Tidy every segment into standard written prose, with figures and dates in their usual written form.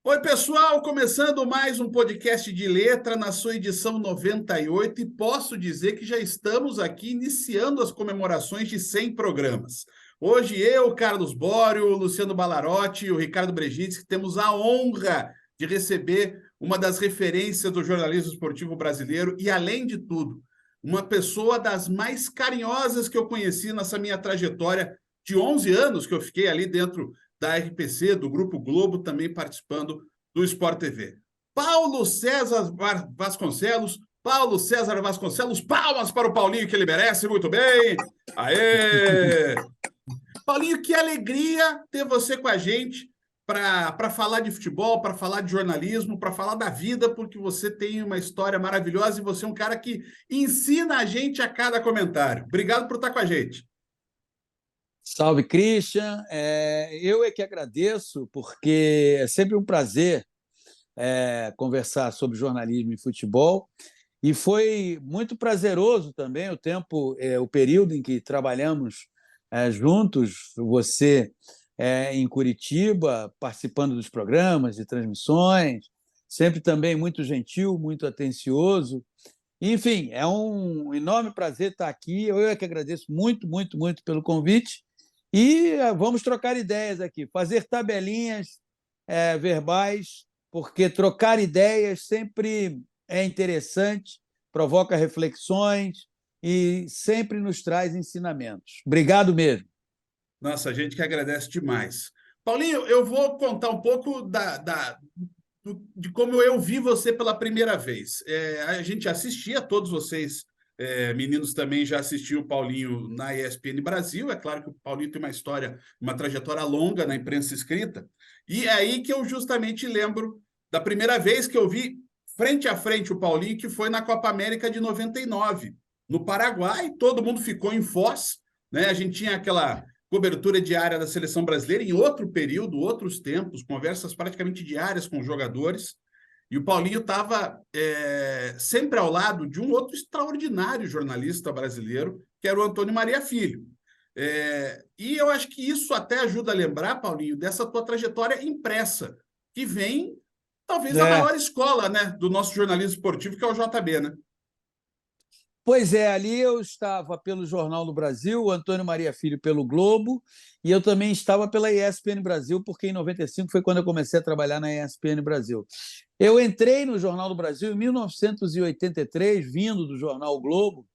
Oi, pessoal, começando mais um podcast de letra na sua edição 98 e posso dizer que já estamos aqui iniciando as comemorações de 100 programas. Hoje eu, Carlos Bório, o Luciano Ballarotti e o Ricardo Bregitzky que temos a honra de receber uma das referências do jornalismo esportivo brasileiro e, além de tudo, uma pessoa das mais carinhosas que eu conheci nessa minha trajetória de 11 anos que eu fiquei ali dentro da RPC, do Grupo Globo, também participando do Sport TV. Paulo César Vasconcelos, palmas para o Paulinho que ele merece, muito bem. Aê! Paulinho, que alegria ter você com a gente para falar de futebol, para falar de jornalismo, para falar da vida, porque você tem uma história maravilhosa e você é um cara que ensina a gente a cada comentário. Obrigado por estar com a gente. Salve, Christian. Eu é que agradeço, porque é sempre um prazer conversar sobre jornalismo e futebol. E foi muito prazeroso também o período em que trabalhamos juntos, você em Curitiba, participando dos programas de transmissões, sempre também muito gentil, muito atencioso. Enfim, é um enorme prazer estar aqui. Eu é que agradeço muito, muito, muito pelo convite. E vamos trocar ideias aqui, fazer tabelinhas verbais, porque trocar ideias sempre é interessante, provoca reflexões e sempre nos traz ensinamentos. Obrigado mesmo. Nossa, a gente que agradece demais. Paulinho, eu vou contar um pouco de como eu vi você pela primeira vez. A gente assistia, todos vocês, meninos, também já assistiam o Paulinho na ESPN Brasil. É claro que o Paulinho tem uma história, uma trajetória longa na imprensa escrita. E é aí que eu justamente lembro da primeira vez que eu vi frente a frente o Paulinho, que foi na Copa América de 99, no Paraguai. Todo mundo ficou em Foz, né? A gente tinha aquela cobertura diária da seleção brasileira em outro período, outros tempos, conversas praticamente diárias com os jogadores. E o Paulinho estava sempre ao lado de um outro extraordinário jornalista brasileiro, que era o Antônio Maria Filho. E eu acho que isso até ajuda a lembrar, Paulinho, dessa tua trajetória impressa, que vem talvez da maior escola, né, do nosso jornalismo esportivo, que é o JB, né? Pois é, ali eu estava pelo Jornal do Brasil, o Antônio Maria Filho pelo Globo, e eu também estava pela ESPN Brasil, porque em 95 foi quando eu comecei a trabalhar na ESPN Brasil. Eu entrei no Jornal do Brasil em 1983, vindo do Jornal o Globo,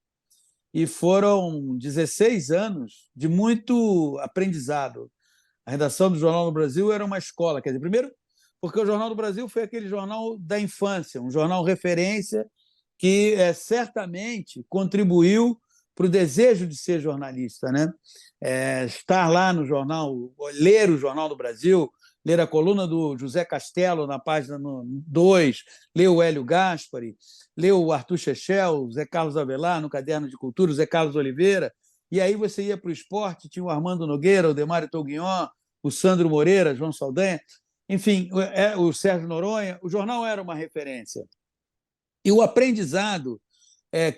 e foram 16 anos de muito aprendizado. A redação do Jornal do Brasil era uma escola, quer dizer, primeiro, porque o Jornal do Brasil foi aquele jornal da infância, um jornal referência que certamente contribuiu para o desejo de ser jornalista, né? Estar lá no jornal, ler o Jornal do Brasil, ler a coluna do José Castelo na página 2, ler o Hélio Gaspari, ler o Arthur Chechel, o Zé Carlos Avelar no Caderno de Cultura, o Zé Carlos Oliveira, e aí você ia para o esporte, tinha o Armando Nogueira, o Demário Toguignon, o Sandro Moreira, João Saldanha, enfim, o Sérgio Noronha. O jornal era uma referência. E o aprendizado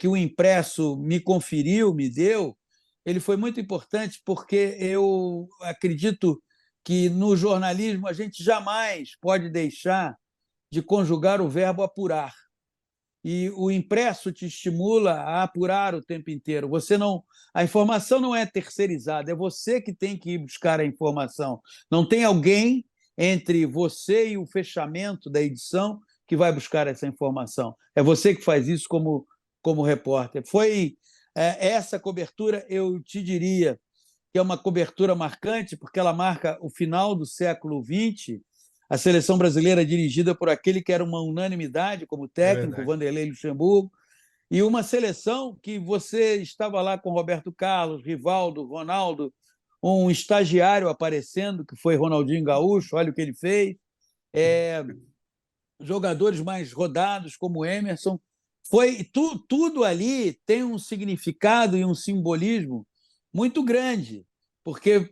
que o impresso me conferiu, me deu, ele foi muito importante, porque eu acredito que no jornalismo a gente jamais pode deixar de conjugar o verbo apurar. E o impresso te estimula a apurar o tempo inteiro. A informação não é terceirizada, é você que tem que ir buscar a informação. Não tem alguém entre você e o fechamento da edição que vai buscar essa informação. É você que faz isso como repórter. Foi essa cobertura, eu te diria, que é uma cobertura marcante, porque ela marca o final do século XX, a seleção brasileira dirigida por aquele que era uma unanimidade como técnico, Vanderlei Luxemburgo, e uma seleção que você estava lá com Roberto Carlos, Rivaldo, Ronaldo, um estagiário aparecendo, que foi Ronaldinho Gaúcho, olha o que ele fez, jogadores mais rodados como Emerson. Tudo ali tem um significado e um simbolismo muito grande, porque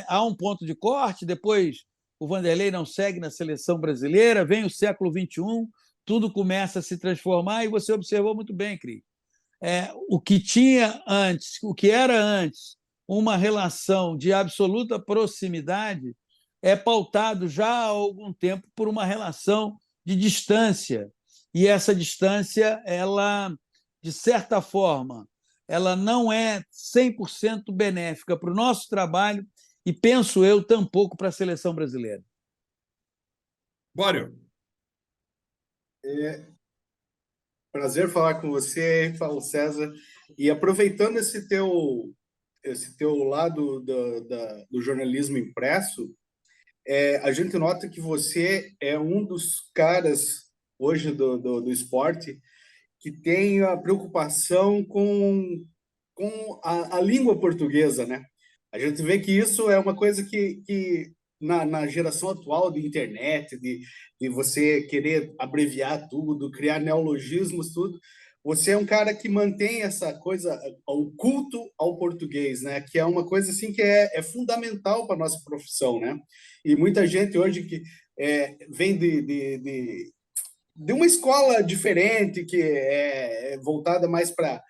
há um ponto de corte, depois o Vanderlei não segue na seleção brasileira, vem o século XXI, tudo começa a se transformar, e você observou muito bem, Cris. O que tinha antes, o que era antes uma relação de absoluta proximidade, é pautado já há algum tempo por uma relação de distância. E essa distância, ela, de certa forma, ela não é 100% benéfica para o nosso trabalho e, penso eu, tampouco para a seleção brasileira. Bório. Prazer falar com você, Paulo César. E aproveitando esse teu lado do jornalismo impresso, a gente nota que você é um dos caras hoje do esporte que tem a preocupação com a língua portuguesa, né? A gente vê que isso é uma coisa que na geração atual de internet, de você querer abreviar tudo, criar neologismos, tudo, você é um cara que mantém essa coisa, o culto ao português, né? Que é uma coisa assim que é fundamental para a nossa profissão, né? E muita gente hoje que vem de uma escola diferente, que é voltada mais para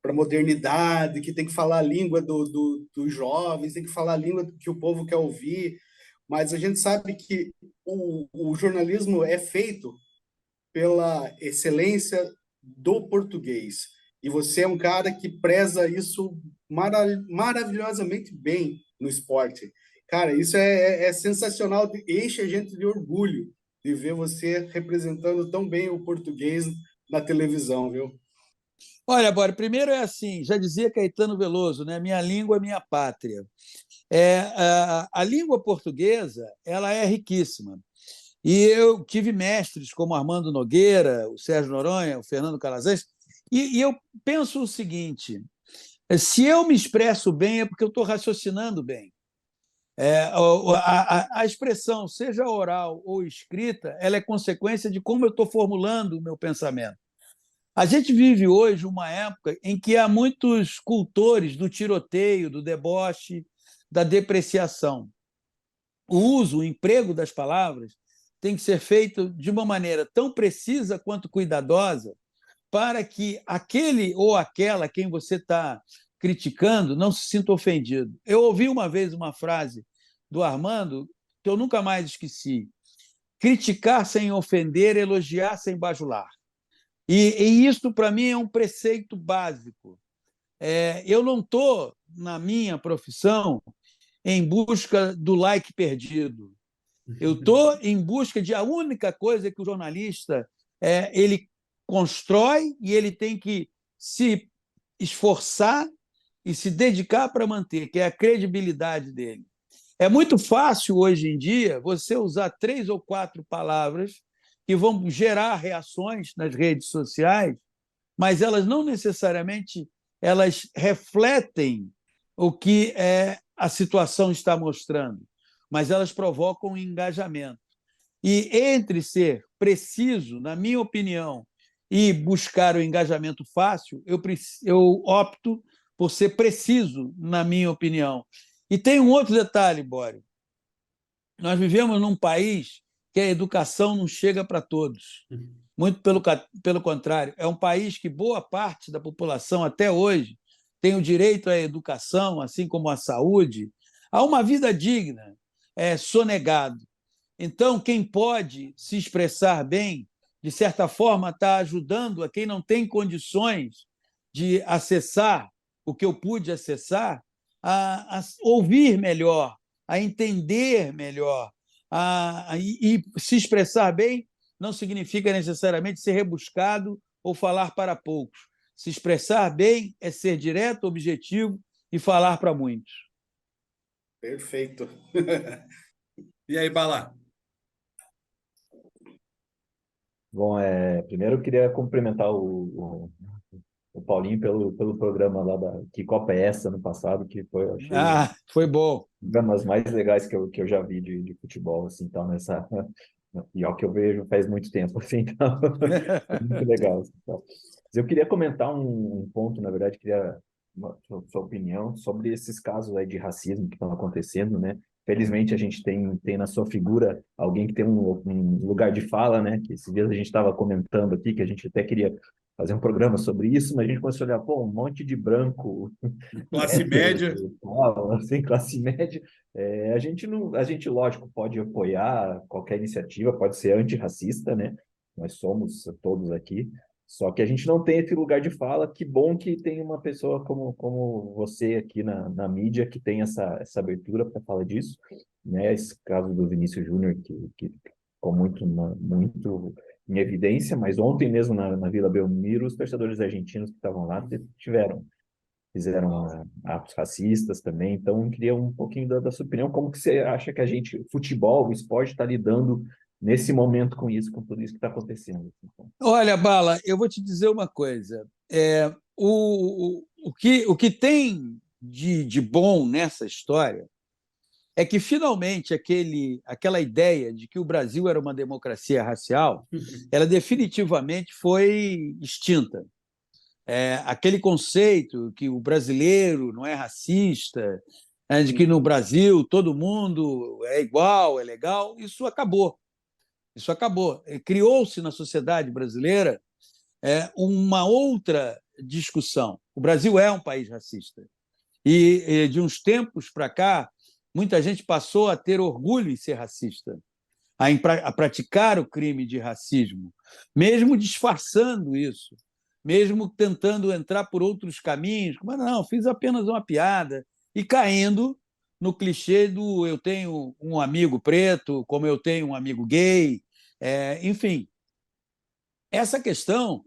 a modernidade, que tem que falar a língua dos jovens, tem que falar a língua que o povo quer ouvir, mas a gente sabe que o jornalismo é feito pela excelência do português. E você é um cara que preza isso maravilhosamente bem no esporte. Cara, isso é sensacional, enche a gente de orgulho de ver você representando tão bem o português na televisão, viu? Olha, Bora, primeiro é assim, já dizia Caetano Veloso, né? Minha língua é minha pátria. A língua portuguesa, ela é riquíssima. E eu tive mestres como Armando Nogueira, o Sérgio Noronha, o Fernando Calazans, e eu penso o seguinte: se eu me expresso bem é porque eu estou raciocinando bem. A expressão, seja oral ou escrita, ela é consequência de como eu estou formulando o meu pensamento. A gente vive hoje uma época em que há muitos cultores do tiroteio, do deboche, da depreciação. O uso, o emprego das palavras tem que ser feito de uma maneira tão precisa quanto cuidadosa para que aquele ou aquela a quem você está criticando não se sinta ofendido. Eu ouvi uma vez uma frase do Armando que eu nunca mais esqueci: criticar sem ofender, elogiar sem bajular. E isso, para mim, é um preceito básico. Eu não estou, na minha profissão, em busca do like perdido. Eu estou em busca de a única coisa que o jornalista ele constrói e ele tem que se esforçar e se dedicar para manter, que é a credibilidade dele. É muito fácil hoje em dia você usar 3 ou 4 palavras que vão gerar reações nas redes sociais, mas elas não necessariamente elas refletem o que a situação está mostrando, mas elas provocam engajamento. E entre ser preciso, na minha opinião, e buscar o engajamento fácil, eu opto por ser preciso, na minha opinião. E tem um outro detalhe, Bório. Nós vivemos num país que a educação não chega para todos. Muito pelo contrário, é um país que boa parte da população, até hoje, tem o direito à educação, assim como à saúde, a uma vida digna, sonegado. Então, quem pode se expressar bem, de certa forma, está ajudando a quem não tem condições de acessar o que eu pude acessar, a ouvir melhor, a entender melhor. E se expressar bem não significa necessariamente ser rebuscado ou falar para poucos. Se expressar bem é ser direto, objetivo e falar para muitos. Perfeito. E aí, Bala? Bom, primeiro eu queria cumprimentar o Paulinho pelo programa lá Que Copa é essa? No passado, que foi, eu achei, um Foi bom. dos programas mais legais que eu já vi de futebol, assim, então, e é o que eu vejo faz muito tempo, assim, então, foi muito legal. Assim, então. Mas eu queria comentar um ponto, na verdade, queria sua opinião sobre esses casos aí de racismo que estão acontecendo, né? Felizmente a gente tem na sua figura alguém que tem um lugar de fala, né? Que esses dias a gente estava comentando aqui, que a gente até queria fazer um programa sobre isso, mas a gente começou a olhar, pô, um monte de branco, Classe média. assim, classe média. A gente, lógico, pode apoiar qualquer iniciativa, pode ser antirracista, né? Nós somos todos aqui, só que a gente não tem esse lugar de fala. Que bom que tem uma pessoa como você aqui na mídia que tem essa abertura para falar disso, né? Esse caso do Vinícius Júnior, que ficou muito em evidência, mas ontem mesmo na Vila Belmiro, os torcedores argentinos que estavam lá fizeram atos racistas também. Então, eu queria um pouquinho da sua opinião, como que você acha que o futebol, o esporte está lidando nesse momento com isso, com tudo isso que está acontecendo? Olha, Bala, eu vou te dizer uma coisa. O que tem de bom nessa história é que, finalmente, aquela ideia de que o Brasil era uma democracia racial, ela definitivamente foi extinta. Aquele conceito que o brasileiro não é racista, de que no Brasil todo mundo é igual, é legal, isso acabou. Isso acabou. Criou-se na sociedade brasileira uma outra discussão. O Brasil é um país racista. E de uns tempos para cá, muita gente passou a ter orgulho em ser racista, a praticar o crime de racismo, mesmo disfarçando isso, mesmo tentando entrar por outros caminhos. Mas não, fiz apenas uma piada, e caindo no clichê do eu tenho um amigo preto, como eu tenho um amigo gay. Enfim, essa questão,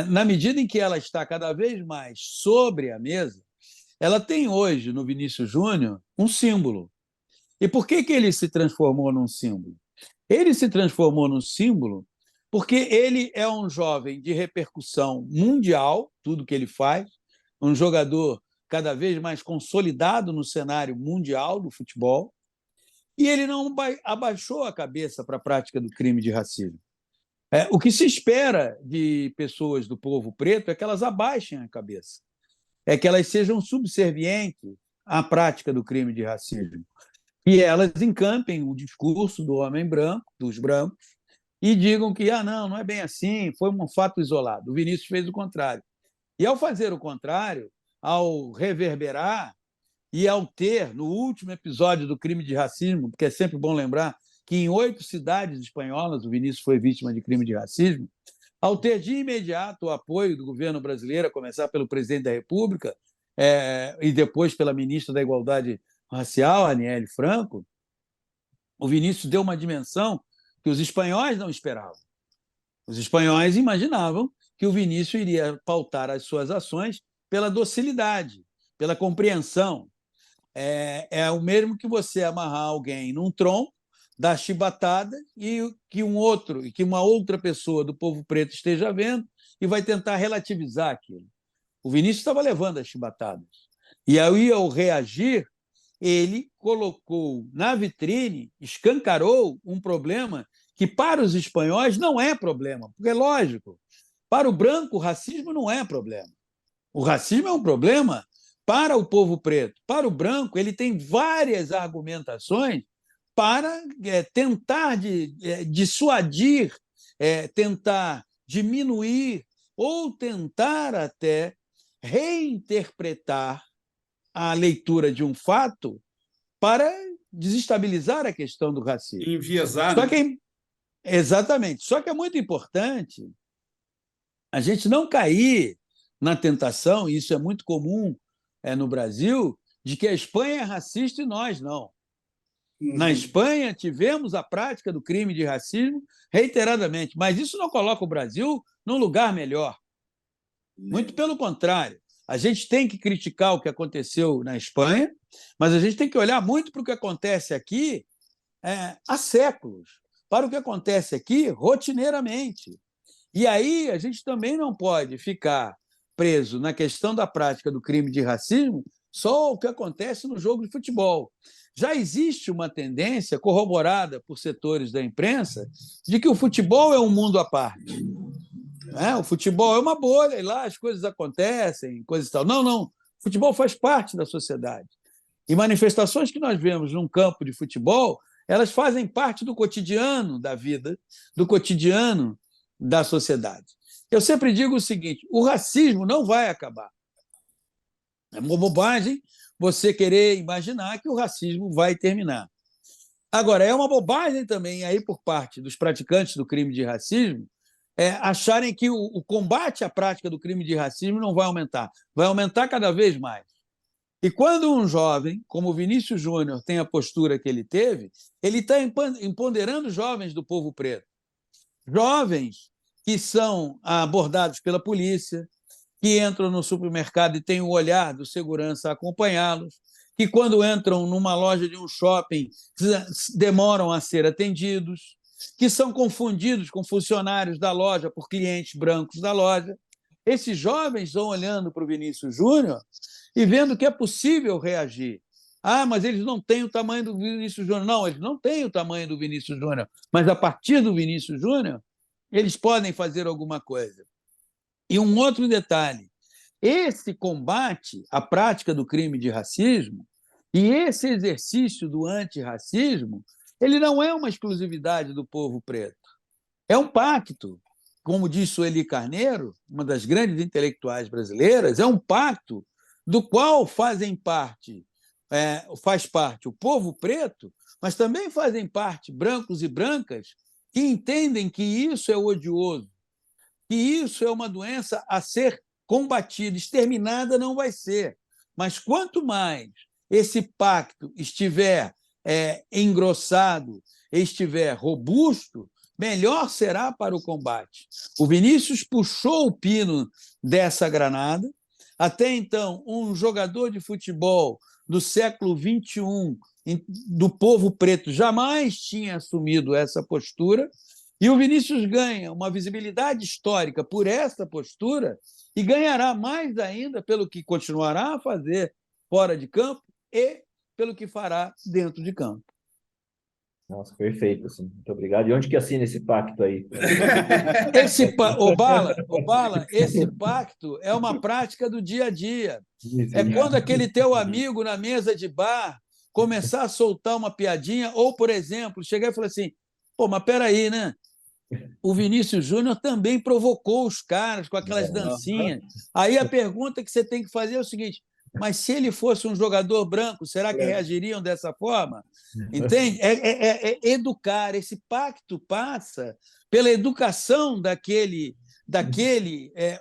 na medida em que ela está cada vez mais sobre a mesa, ela tem hoje, no Vinícius Júnior, um símbolo. E por que ele se transformou num símbolo? Ele se transformou num símbolo porque ele é um jovem de repercussão mundial, tudo que ele faz, um jogador cada vez mais consolidado no cenário mundial do futebol, e ele não abaixou a cabeça para a prática do crime de racismo. O que se espera de pessoas do povo preto é que elas abaixem a cabeça, é que elas sejam subservientes à prática do crime de racismo, e elas encampem o discurso do homem branco, dos brancos, e digam que não é bem assim, foi um fato isolado. O Vinícius fez o contrário. E, ao fazer o contrário, ao reverberar e ao ter, no último episódio do crime de racismo, porque é sempre bom lembrar que em 8 cidades espanholas o Vinícius foi vítima de crime de racismo, ao ter de imediato o apoio do governo brasileiro, a começar pelo presidente da República e depois pela ministra da Igualdade Racial, Aniele Franco, o Vinícius deu uma dimensão que os espanhóis não esperavam. Os espanhóis imaginavam que o Vinícius iria pautar as suas ações pela docilidade, pela compreensão. É o mesmo que você amarrar alguém num tronco, dar chibatada e que uma outra pessoa do povo preto esteja vendo e vai tentar relativizar aquilo. O Vinícius estava levando as chibatadas. E aí, ao reagir, ele colocou na vitrine, escancarou um problema que, para os espanhóis, não é problema. Porque, é lógico, para o branco, o racismo não é problema. O racismo é um problema para o povo preto. Para o branco, ele tem várias argumentações para tentar dissuadir, tentar diminuir ou tentar até reinterpretar a leitura de um fato para desestabilizar a questão do racismo. Enviesar. Exatamente. Só que é muito importante a gente não cair na tentação, e isso é muito comum no Brasil, de que a Espanha é racista e nós não. Na Espanha, tivemos a prática do crime de racismo reiteradamente, mas isso não coloca o Brasil num lugar melhor. Muito pelo contrário. A gente tem que criticar o que aconteceu na Espanha, mas a gente tem que olhar muito para o que acontece aqui há séculos, para o que acontece aqui rotineiramente. E aí a gente também não pode ficar preso na questão da prática do crime de racismo só o que acontece no jogo de futebol. Já existe uma tendência, corroborada por setores da imprensa, de que o futebol é um mundo à parte. O futebol é uma bolha, e lá as coisas acontecem, coisas e tal. Não, não. O futebol faz parte da sociedade. E manifestações que nós vemos num campo de futebol, elas fazem parte do cotidiano da vida, do cotidiano da sociedade. Eu sempre digo o seguinte: o racismo não vai acabar. É uma bobagem você querer imaginar que o racismo vai terminar. Agora, é uma bobagem também aí por parte dos praticantes do crime de racismo acharem que o combate à prática do crime de racismo não vai aumentar cada vez mais. E quando um jovem, como o Vinícius Júnior, tem a postura que ele está empoderando jovens do povo preto. Jovens que são abordados pela polícia, que entram no supermercado e têm o olhar do segurança a acompanhá-los, que quando entram numa loja de um shopping demoram a ser atendidos, que são confundidos com funcionários da loja por clientes brancos da loja. Esses jovens vão olhando para o Vinícius Júnior e vendo que é possível reagir. Ah, mas eles não têm o tamanho do Vinícius Júnior. Não, eles não têm o tamanho do Vinícius Júnior, mas a partir do Vinícius Júnior, eles podem fazer alguma coisa. E um outro detalhe: esse combate à prática do crime de racismo e esse exercício do antirracismo, ele não é uma exclusividade do povo preto. É um pacto. Como diz Sueli Carneiro, uma das grandes intelectuais brasileiras, é um pacto do qual faz parte o povo preto, mas também fazem parte brancos e brancas que entendem que isso é odioso, que isso é uma doença a ser combatida, exterminada não vai ser. Mas quanto mais esse pacto estiver engrossado, estiver robusto, melhor será para o combate. O Vinícius puxou o pino dessa granada. Até então, um jogador de futebol do século XXI, do povo preto, jamais tinha assumido essa postura. E o Vinícius ganha uma visibilidade histórica por essa postura e ganhará mais ainda pelo que continuará a fazer fora de campo e pelo que fará dentro de campo. Nossa, perfeito, assim. Muito obrigado. E onde que assina esse pacto aí? Bala, esse pacto é uma prática do dia a dia. É quando aquele teu amigo na mesa de bar começar a soltar uma piadinha, ou, por exemplo, chegar e falar assim: pô, mas peraí, né? O Vinícius Júnior também provocou os caras com aquelas dancinhas. Aí a pergunta que você tem que fazer é o seguinte: mas se ele fosse um jogador branco, será que reagiriam dessa forma? Entende? É educar. Esse pacto passa pela educação daquele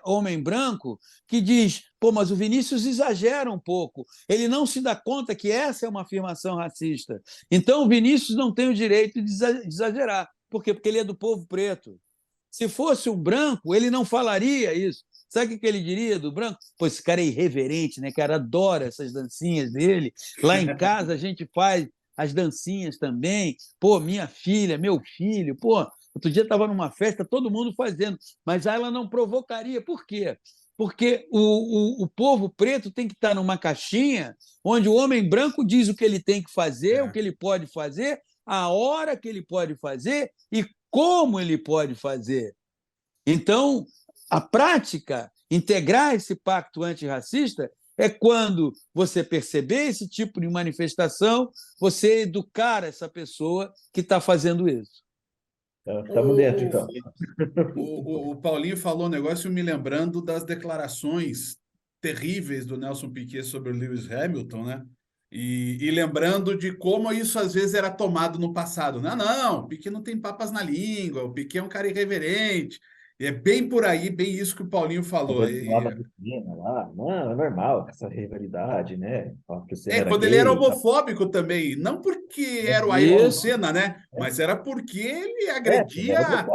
homem branco que diz: pô, mas o Vinícius exagera um pouco. Ele não se dá conta que essa é uma afirmação racista. Então o Vinícius não tem o direito de exagerar. Por quê? Porque ele é do povo preto. Se fosse um branco, ele não falaria isso. Sabe o que ele diria do branco? Pô, esse cara é irreverente, né? Cara, adora essas dancinhas dele. Lá em casa a gente faz as dancinhas também. Pô, minha filha, meu filho. Pô, outro dia estava numa festa, todo mundo fazendo. Mas ela não provocaria. Por quê? Porque o povo preto tem que estar numa caixinha onde o homem branco diz o que ele tem que fazer, o que ele pode fazer, a hora que ele pode fazer e como ele pode fazer. Então, a prática, integrar esse pacto antirracista, é quando você perceber esse tipo de manifestação, você educar essa pessoa que está fazendo isso. Estamos dentro, então. O Paulinho falou um negócio me lembrando das declarações terríveis do Nelson Piquet sobre o Lewis Hamilton, né? E lembrando de como isso às vezes era tomado no passado. Não, o Piquet não tem papas na língua, o Piquet é um cara irreverente. E é bem por aí, bem isso que o Paulinho falou. Não, é normal essa rivalidade, né? Porque você era quando gay, ele era homofóbico também, não porque era o Ayrton Senna, né? Mas era porque ele agredia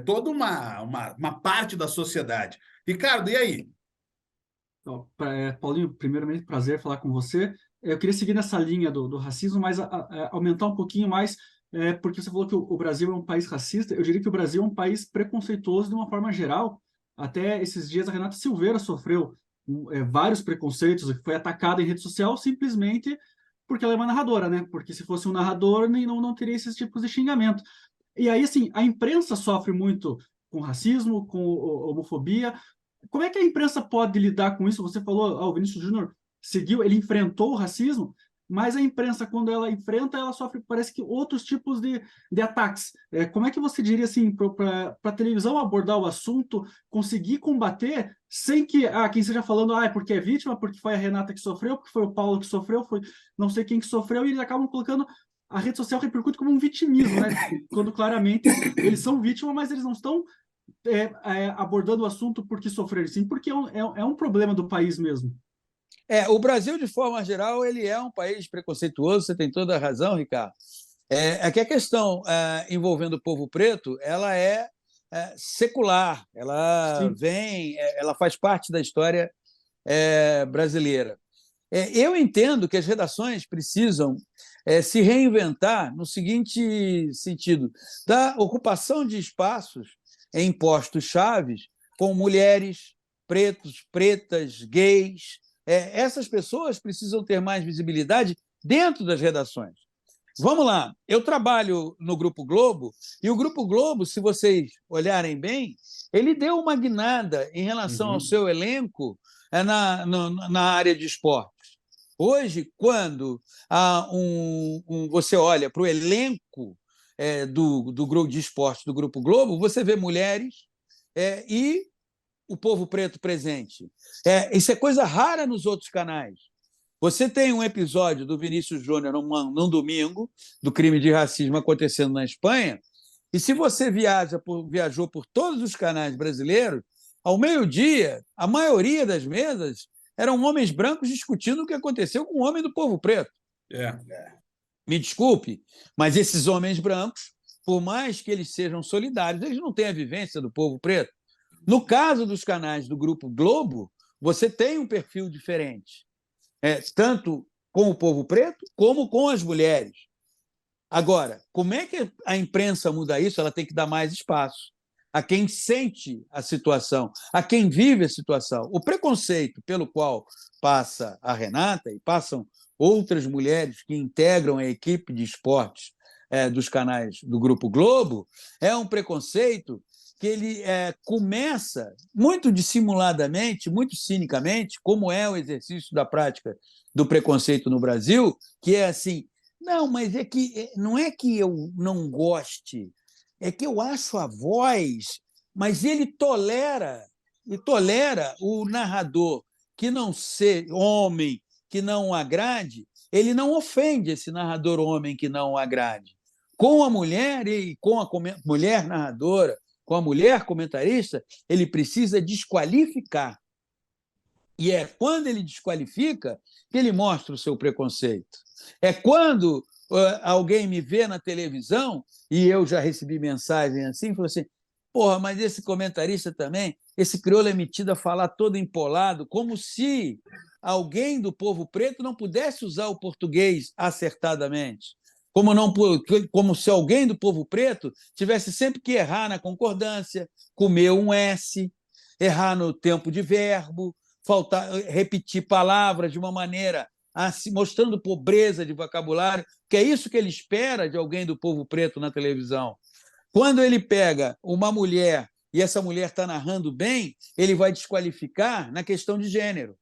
toda uma parte da sociedade. Ricardo, e aí? Paulinho, primeiramente, prazer falar com você. Eu queria seguir nessa linha do racismo, mas aumentar um pouquinho mais, porque você falou que o Brasil é um país racista. Eu diria que o Brasil é um país preconceituoso de uma forma geral. Até esses dias a Renata Silveira sofreu vários preconceitos, foi atacada em rede social simplesmente porque ela é uma narradora, né? Porque se fosse um narrador, não teria esses tipos de xingamento. E aí, assim, a imprensa sofre muito com racismo, com homofobia. Como é que a imprensa pode lidar com isso? Você falou, o Vinícius Júnior seguiu, ele enfrentou o racismo. mas a imprensa, quando ela enfrenta, ela sofre, parece que, outros tipos de ataques. Como é que você diria, assim, para a televisão abordar o assunto, conseguir combater, sem que quem esteja falando, é porque é vítima, porque foi a Renata que sofreu, porque foi o Paulo que sofreu, foi não sei quem que sofreu, e eles acabam colocando, a rede social repercute como um vitimismo, né? Quando claramente eles são vítimas, mas eles não estão abordando o assunto porque sofreram, sim, porque é um problema do país mesmo. O Brasil, de forma geral, ele é um país preconceituoso, você tem toda a razão, Ricardo. É que a questão envolvendo o povo preto, ela é secular, Sim. ela faz parte da história brasileira. Eu entendo que as redações precisam se reinventar no seguinte sentido, da ocupação de espaços em postos chaves com mulheres, pretos, pretas, gays. Essas pessoas precisam ter mais visibilidade dentro das redações. Vamos lá, eu trabalho no Grupo Globo, e o Grupo Globo, se vocês olharem bem, ele deu uma guinada em relação ao seu elenco na área de esportes. Hoje, quando você olha para o elenco do grupo de esportes do Grupo Globo, você vê mulheres e o povo preto presente. Isso é coisa rara nos outros canais. Você tem um episódio do Vinícius Júnior num domingo, do crime de racismo acontecendo na Espanha, e se você viajou por todos os canais brasileiros, ao meio-dia, a maioria das mesas eram homens brancos discutindo o que aconteceu com o homem do povo preto. Me desculpe, mas esses homens brancos, por mais que eles sejam solidários, eles não têm a vivência do povo preto. No caso dos canais do Grupo Globo, você tem um perfil diferente, tanto com o povo preto como com as mulheres. Agora, como é que a imprensa muda isso? Ela tem que dar mais espaço a quem sente a situação, a quem vive a situação. O preconceito pelo qual passa a Renata e passam outras mulheres que integram a equipe de esportes dos canais do Grupo Globo é um preconceito que ele começa muito dissimuladamente, muito cinicamente, como é o exercício da prática do preconceito no Brasil, que é assim, não, mas não é que eu não goste, é que eu acho a voz, mas ele tolera o narrador que não seja homem, que não o agrade, ele não ofende esse narrador homem que não o agrade. Com a mulher e com a mulher narradora, com a mulher comentarista, ele precisa desqualificar. E é quando ele desqualifica que ele mostra o seu preconceito. É quando alguém me vê na televisão, e eu já recebi mensagem assim, falou assim, porra, mas esse comentarista também, esse crioulo é metido a falar todo empolado, como se alguém do povo preto não pudesse usar o português acertadamente. Como se alguém do povo preto tivesse sempre que errar na concordância, comer um S, errar no tempo de verbo, repetir palavras de uma maneira mostrando pobreza de vocabulário, que é isso que ele espera de alguém do povo preto na televisão. Quando ele pega uma mulher e essa mulher está narrando bem, ele vai desqualificar na questão de gênero.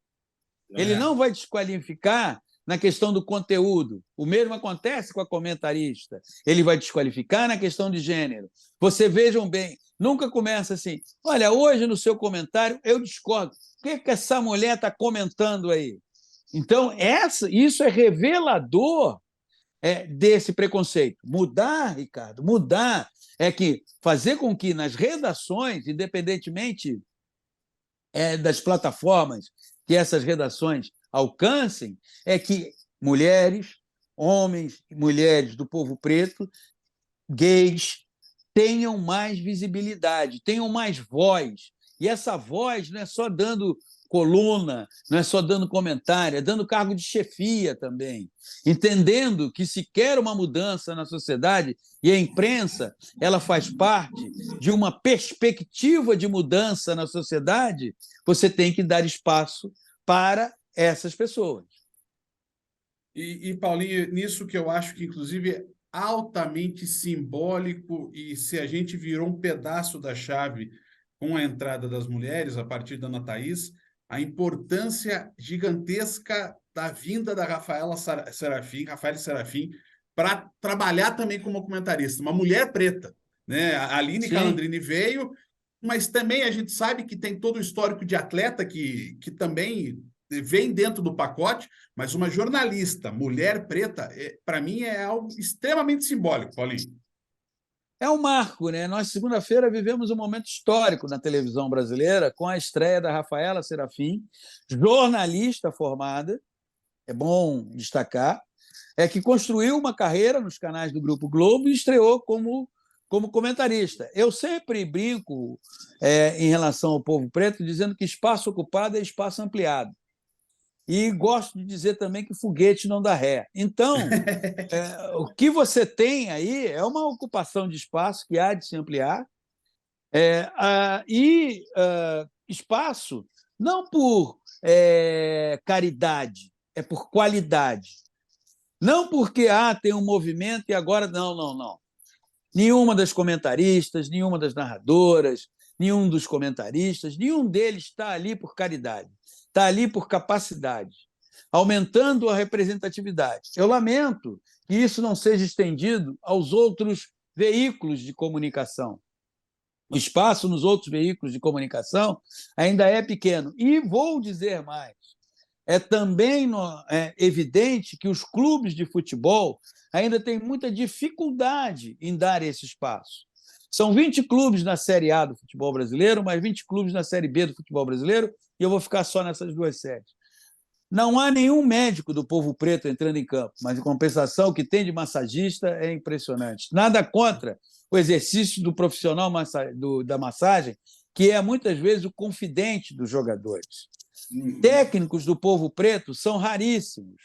Ele não vai desqualificar na questão do conteúdo. O mesmo acontece com a comentarista. Ele vai desqualificar na questão de gênero. Você vejam bem, nunca começa assim, olha, hoje no seu comentário eu discordo. O que essa mulher está comentando aí? Então, isso é revelador desse preconceito. Mudar, Ricardo, mudar é que fazer com que nas redações, independentemente das plataformas que essas redações alcancem, é que mulheres, homens e mulheres do povo preto, gays, tenham mais visibilidade, tenham mais voz. E essa voz não é só dando coluna, não é só dando comentário, é dando cargo de chefia também, entendendo que se quer uma mudança na sociedade, e a imprensa ela faz parte de uma perspectiva de mudança na sociedade, você tem que dar espaço para essas pessoas. E Paulinho, nisso que eu acho que, inclusive, é altamente simbólico, e se a gente virou um pedaço da chave com a entrada das mulheres, a partir da Ana Thaís, a importância gigantesca da vinda da Rafaela Serafim, Rafael Serafim, para trabalhar também como comentarista. Uma mulher preta, né? A Aline Sim. Calandrini veio, mas também a gente sabe que tem todo o histórico de atleta que também vem dentro do pacote, mas uma jornalista, mulher preta, para mim é algo extremamente simbólico, Paulinho. É um marco, né? Nós, segunda-feira, vivemos um momento histórico na televisão brasileira com a estreia da Rafaela Serafim, jornalista formada, é bom destacar, que construiu uma carreira nos canais do Grupo Globo e estreou como comentarista. Eu sempre brinco em relação ao povo preto, dizendo que espaço ocupado é espaço ampliado. E gosto de dizer também que foguete não dá ré. Então, o que você tem aí é uma ocupação de espaço que há de se ampliar, espaço não por caridade, é por qualidade. Não porque tem um movimento e agora... Não. Nenhuma das comentaristas, nenhuma das narradoras, nenhum dos comentaristas, nenhum deles está ali por caridade. Está ali por capacidade, aumentando a representatividade. Eu lamento que isso não seja estendido aos outros veículos de comunicação. O espaço nos outros veículos de comunicação ainda é pequeno. E vou dizer mais, é também evidente que os clubes de futebol ainda têm muita dificuldade em dar esse espaço. São 20 clubes na Série A do futebol brasileiro, mais 20 clubes na Série B do futebol brasileiro, e eu vou ficar só nessas duas séries. Não há nenhum médico do povo preto entrando em campo, mas, em compensação, o que tem de massagista é impressionante. Nada contra o exercício do profissional da massagem, que é, muitas vezes, o confidente dos jogadores. Técnicos do povo preto são raríssimos.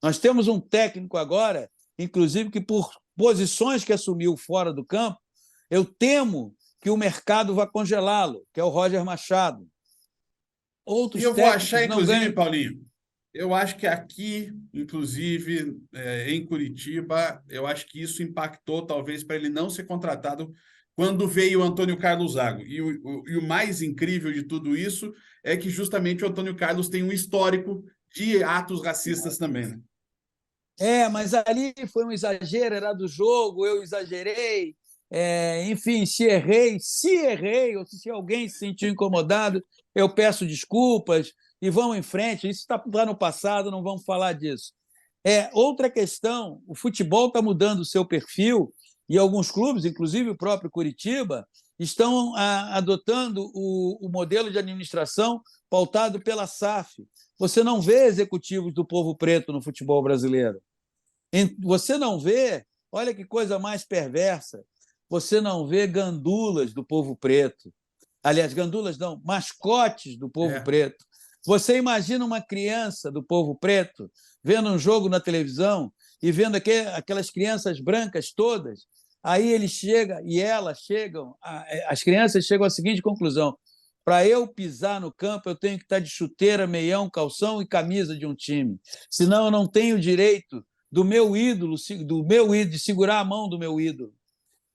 Nós temos um técnico agora, inclusive, que, por posições que assumiu fora do campo, eu temo que o mercado vá congelá-lo, que é o Roger Machado. Outros e eu vou achar, inclusive, ganham... Paulinho, eu acho que aqui, inclusive, em Curitiba, eu acho que isso impactou, talvez, para ele não ser contratado quando veio o Antônio Carlos Zago. E o mais incrível de tudo isso é que justamente o Antônio Carlos tem um histórico de atos racistas também, né? Mas ali foi um exagero, era do jogo, eu exagerei. Enfim, se errei, ou se alguém se sentiu incomodado, eu peço desculpas e vamos em frente. Isso está lá no passado, não vamos falar disso. Outra questão, o futebol está mudando o seu perfil e alguns clubes, inclusive o próprio Curitiba, estão adotando o modelo de administração pautado pela SAF. Você não vê executivos do povo preto no futebol brasileiro. Você não vê, olha que coisa mais perversa, você não vê gandulas do povo preto. Aliás, gandulas não, mascotes do povo preto. Você imagina uma criança do povo preto vendo um jogo na televisão e vendo aquelas crianças brancas todas, aí ele chega e elas chegam, as crianças chegam à seguinte conclusão: para eu pisar no campo, eu tenho que estar de chuteira, meião, calção e camisa de um time. Senão eu não tenho direito do meu ídolo, de segurar a mão do meu ídolo.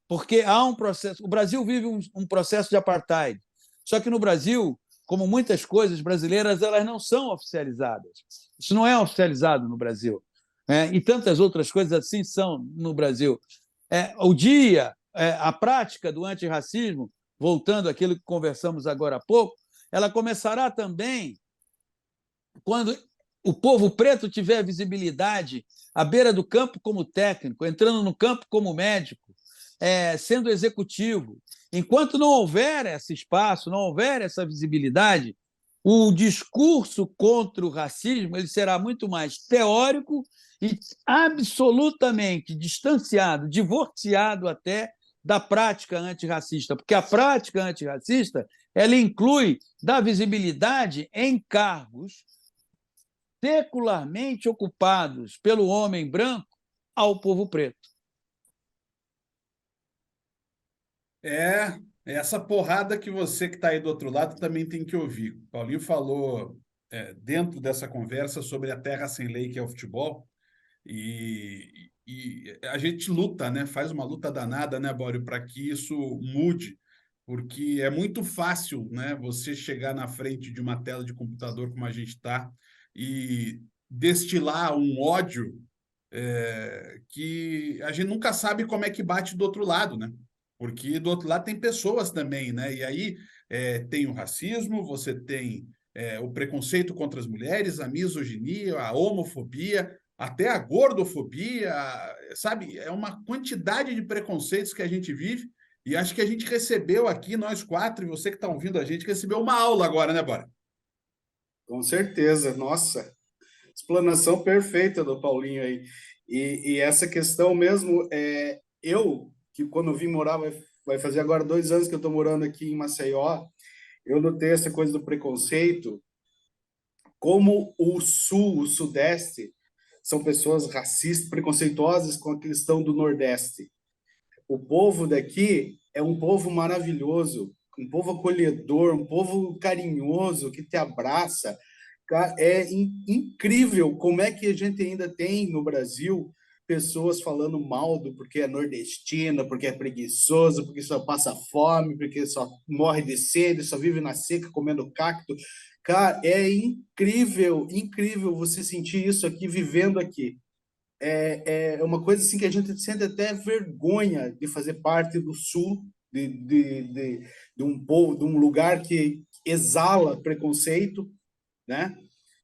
Porque há um processo... O Brasil vive um processo de apartheid. Só que no Brasil, como muitas coisas brasileiras, elas não são oficializadas. Isso não é oficializado no Brasil. E tantas outras coisas assim são no Brasil. A prática do antirracismo, voltando àquilo que conversamos agora há pouco, ela começará também quando o povo preto tiver visibilidade à beira do campo como técnico, entrando no campo como médico, sendo executivo. Enquanto não houver esse espaço, não houver essa visibilidade, o discurso contra o racismo ele será muito mais teórico e absolutamente distanciado, divorciado até da prática antirracista, porque a prática antirracista ela inclui dar visibilidade em cargos secularmente ocupados pelo homem branco ao povo preto. Essa porrada que você que está aí do outro lado também tem que ouvir. O Paulinho falou dentro dessa conversa sobre a terra sem lei que é o futebol, e a gente luta, né? Faz uma luta danada, né, Bório, para que isso mude, porque é muito fácil, né, você chegar na frente de uma tela de computador como a gente está e destilar um ódio que a gente nunca sabe como é que bate do outro lado, né? Porque do outro lado tem pessoas também, né? E aí tem o racismo, você tem o preconceito contra as mulheres, a misoginia, a homofobia, até a gordofobia, sabe? É uma quantidade de preconceitos que a gente vive e acho que a gente recebeu aqui, nós quatro, e você que está ouvindo a gente, recebeu uma aula agora, né, Bora? Com certeza, nossa, explanação perfeita do Paulinho aí. E essa questão mesmo, eu, que quando eu vim morar, vai fazer agora 2 anos que eu estou morando aqui em Maceió, eu notei essa coisa do preconceito, como o Sul, o Sudeste, são pessoas racistas, preconceituosas com a questão do Nordeste. O povo daqui é um povo maravilhoso, um povo acolhedor, um povo carinhoso, que te abraça. É incrível como é que a gente ainda tem no Brasil pessoas falando mal do porque é nordestino, porque é preguiçoso, porque só passa fome, porque só morre de sede, só vive na seca comendo cacto. Cara, é incrível, incrível você sentir isso aqui, vivendo aqui. É uma coisa assim que a gente sente até vergonha de fazer parte do Sul, de um povo, de um lugar que exala preconceito, né?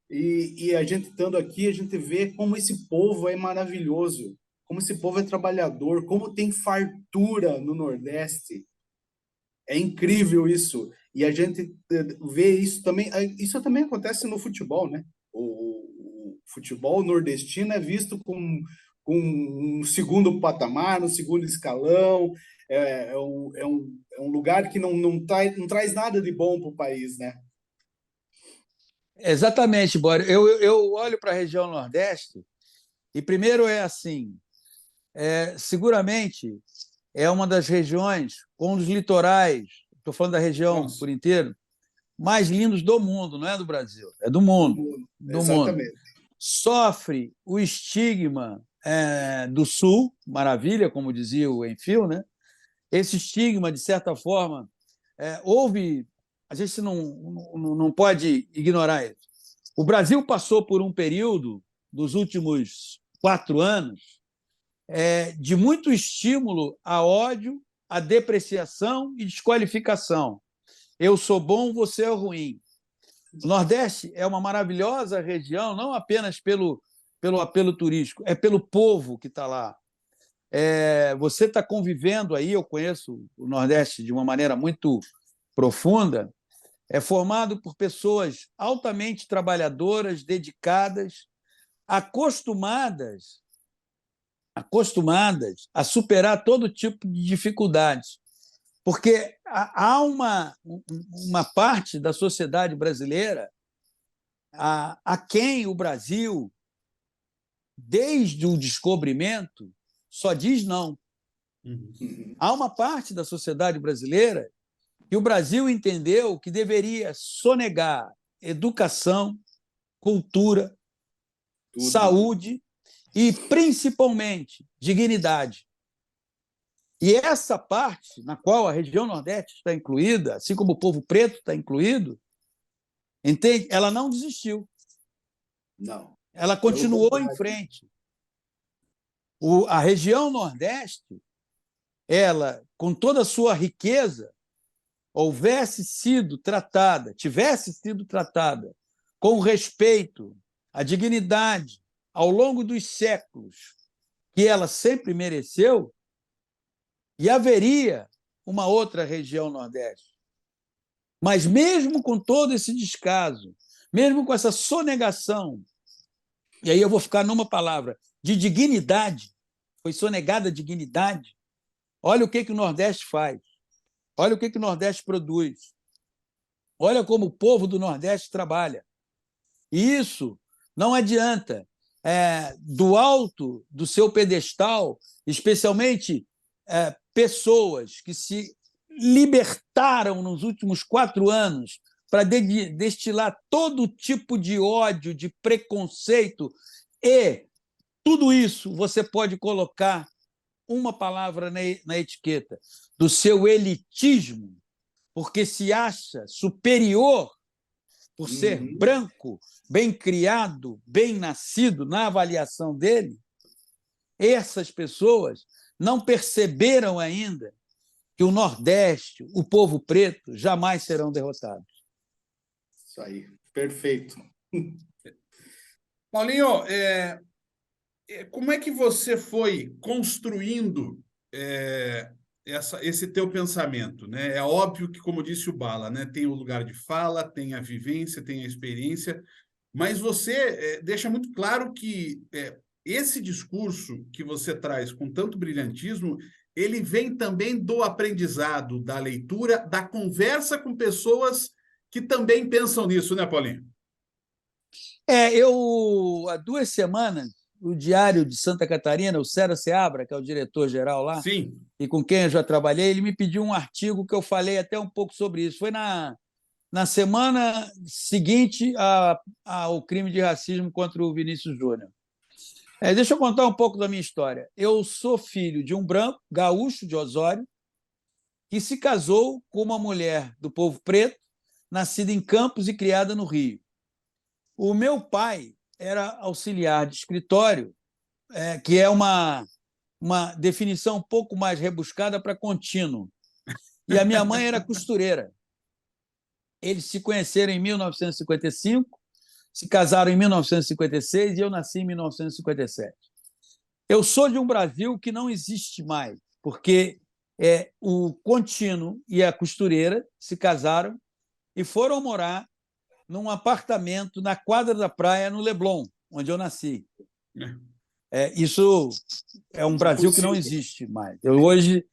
E a gente estando aqui, a gente vê como esse povo é maravilhoso, como esse povo é trabalhador, como tem fartura no Nordeste. É incrível isso. E a gente vê isso também. Isso também acontece no futebol, né? O futebol nordestino é visto com um segundo patamar, um segundo escalão. É um lugar que não traz nada de bom para o país, né? Exatamente, Bório. Eu olho para a região Nordeste e, primeiro, é assim: seguramente é uma das regiões com os litorais, estou falando da região Nossa, por inteiro, mais lindos do mundo, não é do Brasil, é do Do mundo. mundo. Do mundo. Exatamente. Sofre o estigma do Sul, maravilha, como dizia o Enfio, né? Esse estigma, de certa forma, houve. A gente não pode ignorar isso. O Brasil passou por um período, dos últimos 4 anos, de muito estímulo a ódio, a depreciação e desqualificação. Eu sou bom, você é ruim. O Nordeste é uma maravilhosa região, não apenas pelo apelo turístico, é pelo povo que está lá. Você está convivendo aí, eu conheço o Nordeste de uma maneira muito profunda, é formado por pessoas altamente trabalhadoras, dedicadas, acostumadas a superar todo tipo de dificuldades. Porque há uma parte da sociedade brasileira a quem o Brasil, desde o descobrimento, só diz não. uhum. Há uma parte da sociedade brasileira que o Brasil entendeu que deveria sonegar educação, cultura, Tudo. saúde e, principalmente, dignidade. E essa parte, na qual a região Nordeste está incluída, assim como o povo preto está incluído, entende? Ela não desistiu. Não. Ela Pelo continuou em contrário. frente. A região Nordeste, ela, com toda a sua riqueza, tivesse sido tratada com respeito à dignidade ao longo dos séculos que ela sempre mereceu, e haveria uma outra região Nordeste. Mas mesmo com todo esse descaso, mesmo com essa sonegação, e aí eu vou ficar numa palavra, de dignidade, foi sonegada a dignidade, olha o que o Nordeste faz, olha o que o Nordeste produz, olha como o povo do Nordeste trabalha. E isso não adianta. Do alto do seu pedestal, especialmente pessoas que se libertaram nos últimos 4 anos para destilar todo tipo de ódio, de preconceito, e tudo isso você pode colocar uma palavra na etiqueta: do seu elitismo, porque se acha superior por ser branco, bem criado, bem nascido na avaliação dele, essas pessoas não perceberam ainda que o Nordeste, o povo preto, jamais serão derrotados. Isso aí, perfeito. Paulinho, como é que você foi construindo esse teu pensamento, né? É óbvio que, como disse o Bala, né, tem o lugar de fala, tem a vivência, tem a experiência, mas você deixa muito claro que esse discurso que você traz com tanto brilhantismo, ele vem também do aprendizado, da leitura, da conversa com pessoas que também pensam nisso, né, Paulinho? Há 2 semanas, o Diário de Santa Catarina, o Cera Seabra, que é o diretor-geral lá, Sim. e com quem eu já trabalhei, ele me pediu um artigo que eu falei até um pouco sobre isso. Foi na semana seguinte ao crime de racismo contra o Vinícius Júnior. Deixa eu contar um pouco da minha história. Eu sou filho de um branco, gaúcho de Osório, que se casou com uma mulher do povo preto, nascida em Campos e criada no Rio. O meu pai era auxiliar de escritório, que é uma definição um pouco mais rebuscada para contínuo. E a minha mãe era costureira. Eles se conheceram em 1955, se casaram em 1956 e eu nasci em 1957. Eu sou de um Brasil que não existe mais, porque o contínuo e a costureira se casaram e foram morar num apartamento na quadra da praia, no Leblon, onde eu nasci. Isso é um Brasil que não existe mais. Hoje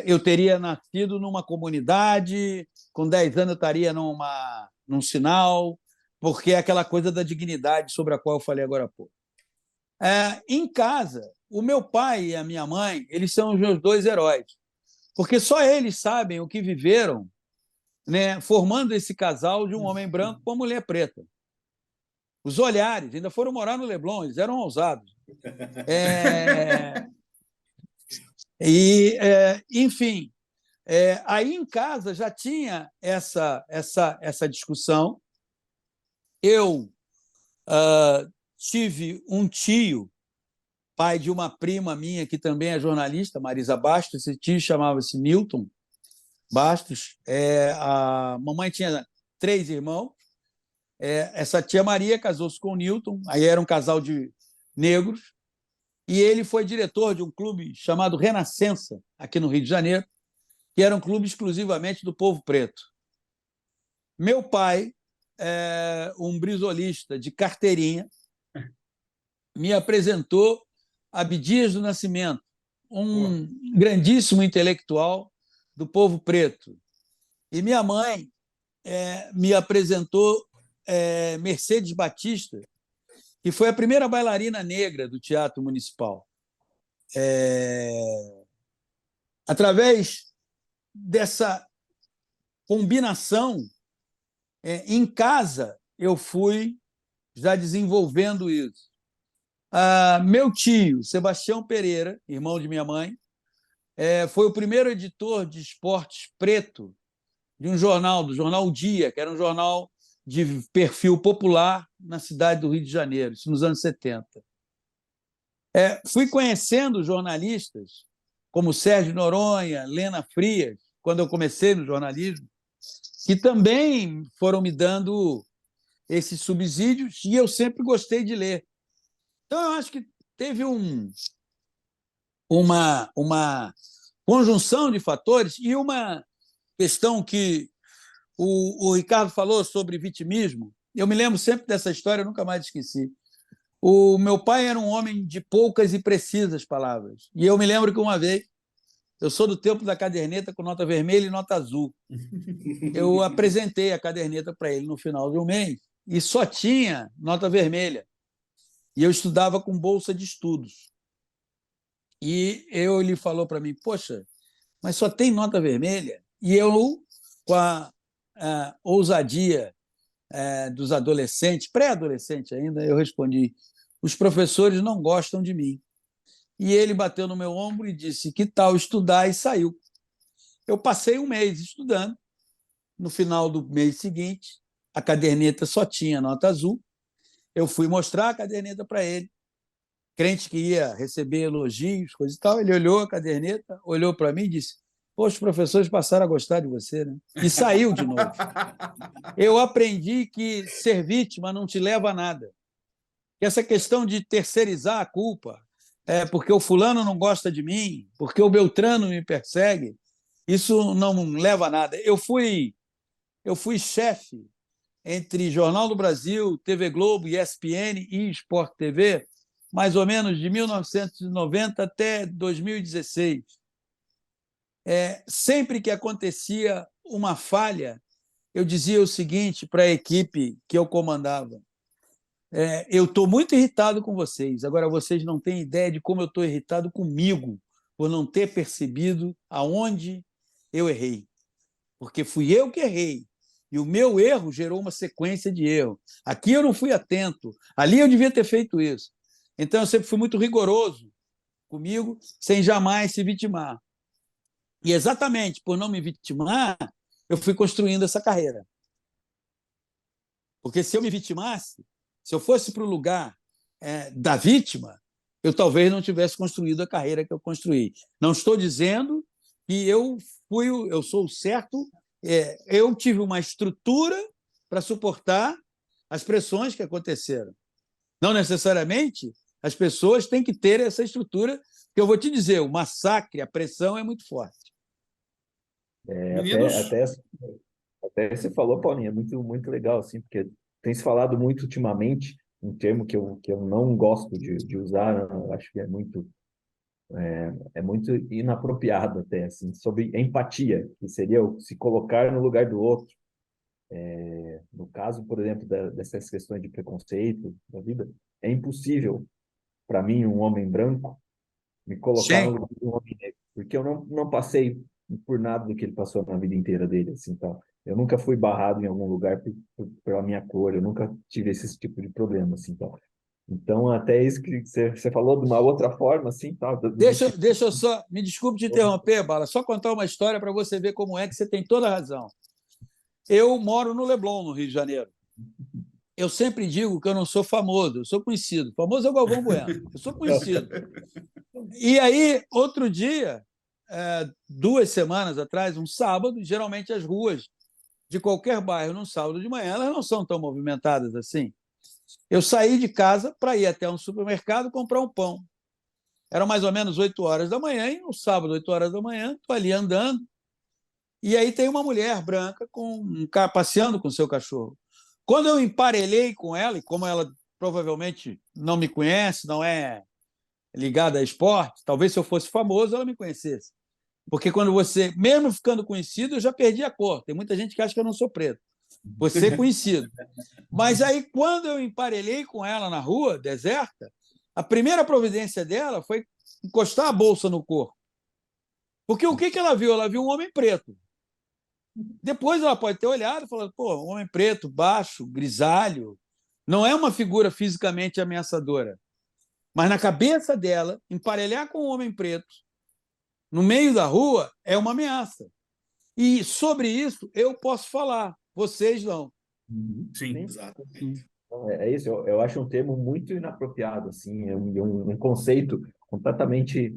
eu teria nascido numa comunidade, com 10 anos eu estaria num sinal, porque é aquela coisa da dignidade sobre a qual eu falei agora há pouco. Em casa, o meu pai e a minha mãe, eles são os meus 2 heróis, porque só eles sabem o que viveram, né, formando esse casal de um homem branco com uma mulher preta. Os olhares, ainda foram morar no Leblon, eles eram ousados. Enfim, aí em casa já tinha essa discussão. Eu tive um tio, pai de uma prima minha, que também é jornalista, Marisa Bastos. Esse tio chamava-se Milton Bastos. A mamãe tinha 3 irmãos. Essa tia Maria casou-se com o Newton, aí era um casal de negros, e ele foi diretor de um clube chamado Renascença, aqui no Rio de Janeiro, que era um clube exclusivamente do povo preto. Meu pai, um brisolista de carteirinha, me apresentou Abdias do Nascimento, um grandíssimo intelectual do povo preto. E minha mãe me apresentou Mercedes Batista, que foi a primeira bailarina negra do Teatro Municipal. Através dessa combinação, em casa, eu fui já desenvolvendo isso. Meu tio, Sebastião Pereira, irmão de minha mãe, foi o primeiro editor de esportes preto de um jornal, do jornal O Dia, que era um jornal de perfil popular na cidade do Rio de Janeiro, isso nos anos 70. Fui conhecendo jornalistas como Sérgio Noronha, Lena Frias, quando eu comecei no jornalismo, que também foram me dando esses subsídios, e eu sempre gostei de ler. Então, eu acho que teve uma conjunção de fatores e uma questão que o Ricardo falou sobre vitimismo. Eu me lembro sempre dessa história, eu nunca mais esqueci. O meu pai era um homem de poucas e precisas palavras. E eu me lembro que uma vez, eu sou do tempo da caderneta com nota vermelha e nota azul. Eu apresentei a caderneta para ele no final de um mês e só tinha nota vermelha. E eu estudava com bolsa de estudos. E ele falou para mim, poxa, mas só tem nota vermelha? E eu, com a ousadia dos adolescentes, pré-adolescente ainda, eu respondi, os professores não gostam de mim. E ele bateu no meu ombro e disse, que tal estudar? E saiu. Eu passei um mês estudando No final do mês seguinte, a caderneta só tinha nota azul. Eu fui mostrar a caderneta para ele, crente que ia receber elogios, coisa e tal. Ele olhou a caderneta, olhou para mim e disse: "Poxa, os professores passaram a gostar de você, né?" E saiu de novo. Eu aprendi que ser vítima não te leva a nada. Que essa questão de terceirizar a culpa, porque o fulano não gosta de mim, porque o Beltrano me persegue, isso não leva a nada. Eu fui chefe entre Jornal do Brasil, TV Globo, ESPN e Sport TV, mais ou menos de 1990 até 2016. Sempre que acontecia uma falha, eu dizia o seguinte para a equipe que eu comandava: eu estou muito irritado com vocês, agora vocês não têm ideia de como eu estou irritado comigo por não ter percebido aonde eu errei, porque fui eu que errei. E o meu erro gerou uma sequência de erros. Aqui eu não fui atento, ali eu devia ter feito isso. Então eu sempre fui muito rigoroso comigo, sem jamais se vitimar. E exatamente por não me vitimar, eu fui construindo essa carreira. Porque se eu me vitimasse, se eu fosse para o lugar da vítima, eu talvez não tivesse construído a carreira que eu construí. Não estou dizendo que eu sou o certo. Eu tive uma estrutura para suportar as pressões que aconteceram. Não necessariamente as pessoas têm que ter essa estrutura, porque eu vou te dizer, o massacre, a pressão é muito forte. Meninos, Até você falou, Paulinho, é muito, muito legal, assim, porque tem se falado muito ultimamente, um termo que eu não gosto de usar, eu acho que é muito inapropriado até, assim, sobre empatia, que seria se colocar no lugar do outro. No caso, por exemplo, dessas questões de preconceito da vida, é impossível para mim, um homem branco, me colocar no Sim. lugar de um homem negro, porque eu não passei por nada do que ele passou na vida inteira dele, assim, tal. Eu nunca fui barrado em algum lugar pela minha cor, eu nunca tive esse tipo de problema, assim, tal. Então, até isso que você falou de uma outra forma, assim, tal, Deixa eu só, me desculpe te interromper, Bala, só contar uma história para você ver como é que você tem toda a razão. Eu moro no Leblon, no Rio de Janeiro. Eu sempre digo que eu não sou famoso, eu sou conhecido. Famoso é o Galvão Bueno, eu sou conhecido. E aí, outro dia, 2 semanas atrás, um sábado, geralmente as ruas de qualquer bairro, num sábado de manhã, elas não são tão movimentadas assim. Eu saí de casa para ir até um supermercado comprar um pão. Eram mais ou menos 8 horas da manhã, e no sábado, 8 horas da manhã, estou ali andando, e aí tem uma mulher branca passeando com seu cachorro. Quando eu emparelhei com ela, e como ela provavelmente não me conhece, não é ligada a esporte, talvez se eu fosse famoso ela me conhecesse. Porque quando você, mesmo ficando conhecido, eu já perdi a cor. Tem muita gente que acha que eu não sou preto. Você é conhecido. Mas aí, quando eu emparelhei com ela na rua, deserta, a primeira providência dela foi encostar a bolsa no corpo. Porque o que ela viu? Ela viu um homem preto. Depois ela pode ter olhado e falado: pô, um homem preto, baixo, grisalho, não é uma figura fisicamente ameaçadora. Mas na cabeça dela, emparelhar com um homem preto no meio da rua é uma ameaça. E sobre isso eu posso falar, vocês não. sim. Exatamente. É isso, eu acho um termo muito inapropriado, assim, um conceito completamente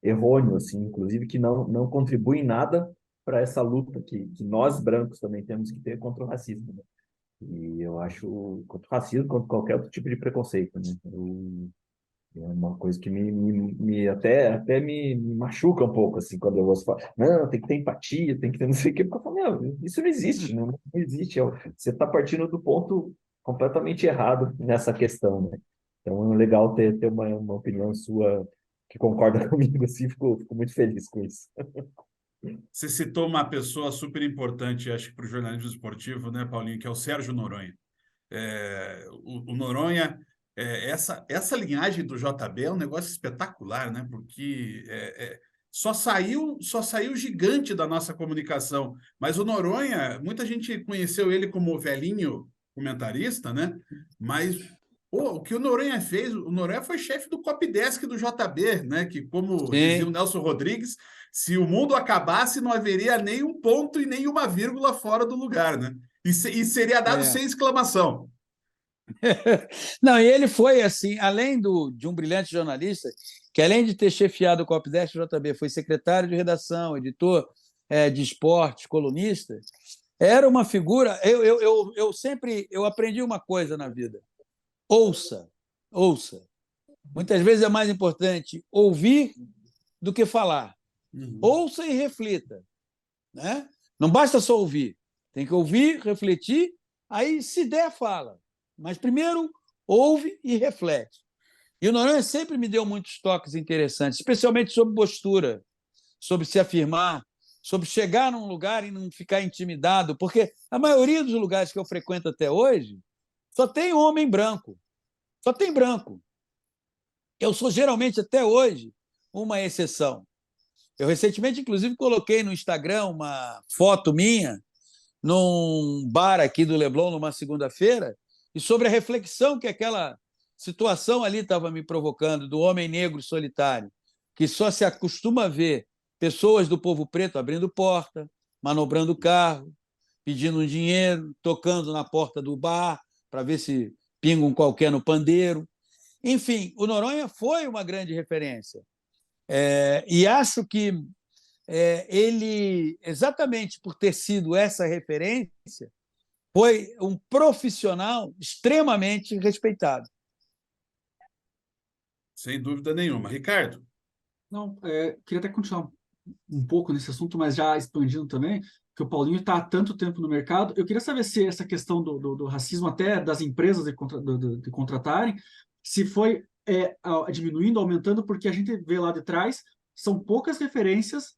errôneo, assim, inclusive que não contribui em nada para essa luta que nós brancos também temos que ter contra o racismo, né? E eu acho contra o racismo, contra qualquer outro tipo de preconceito, né? É uma coisa que até me machuca um pouco, assim, quando eu ouço falar, não, tem que ter empatia, tem que ter não sei o quê, porque eu falo, meu, isso não existe, não existe. Você está partindo do ponto completamente errado nessa questão, né? Então é legal ter uma opinião sua que concorda comigo, assim, fico muito feliz com isso. Você citou uma pessoa super importante, acho que para o jornalismo esportivo, né, Paulinho, que é o Sérgio Noronha. O Noronha, essa linhagem do JB é um negócio espetacular, né? Porque só saiu gigante da nossa comunicação. Mas o Noronha, muita gente conheceu ele como o velhinho comentarista, né? Mas Pô, o que o Noronha fez, o Noronha foi chefe do Copdesk do JB, né? Que, como dizia o Sim, Nelson Rodrigues, se o mundo acabasse, não haveria nenhum ponto e nenhuma vírgula fora do lugar, né? E seria dado é. sem exclamação. Não, e ele foi assim, além de um brilhante jornalista, que além de ter chefiado o Copdesk, o JB foi secretário de redação, editor de esportes, colunista, era uma figura. Eu sempre eu aprendi uma coisa na vida: ouça, ouça. Muitas vezes é mais importante ouvir do que falar. Uhum. Ouça e reflita, né? Não basta só ouvir, tem que ouvir, refletir, aí se der, fala. Mas primeiro ouve e reflete. E o Noronha sempre me deu muitos toques interessantes, especialmente sobre postura, sobre se afirmar, sobre chegar num lugar e não ficar intimidado, porque a maioria dos lugares que eu frequento até hoje só tem homem branco, só tem branco. Eu sou geralmente, até hoje, uma exceção. Eu recentemente, inclusive, coloquei no Instagram uma foto minha num bar aqui do Leblon, numa segunda-feira, e sobre a reflexão que aquela situação ali estava me provocando, do homem negro solitário, que só se acostuma a ver pessoas do povo preto abrindo porta, manobrando carro, pedindo um dinheiro, tocando na porta do bar para ver se pinga um qualquer no pandeiro. Enfim, o Noronha foi uma grande referência. E acho que ele, exatamente por ter sido essa referência, foi um profissional extremamente respeitado. Sem dúvida nenhuma. Ricardo, Não, queria até continuar um pouco nesse assunto, mas já expandindo também, que o Paulinho está há tanto tempo no mercado. Eu queria saber se essa questão do racismo, até das empresas de contratarem, se foi diminuindo, aumentando, porque a gente vê lá de trás, são poucas referências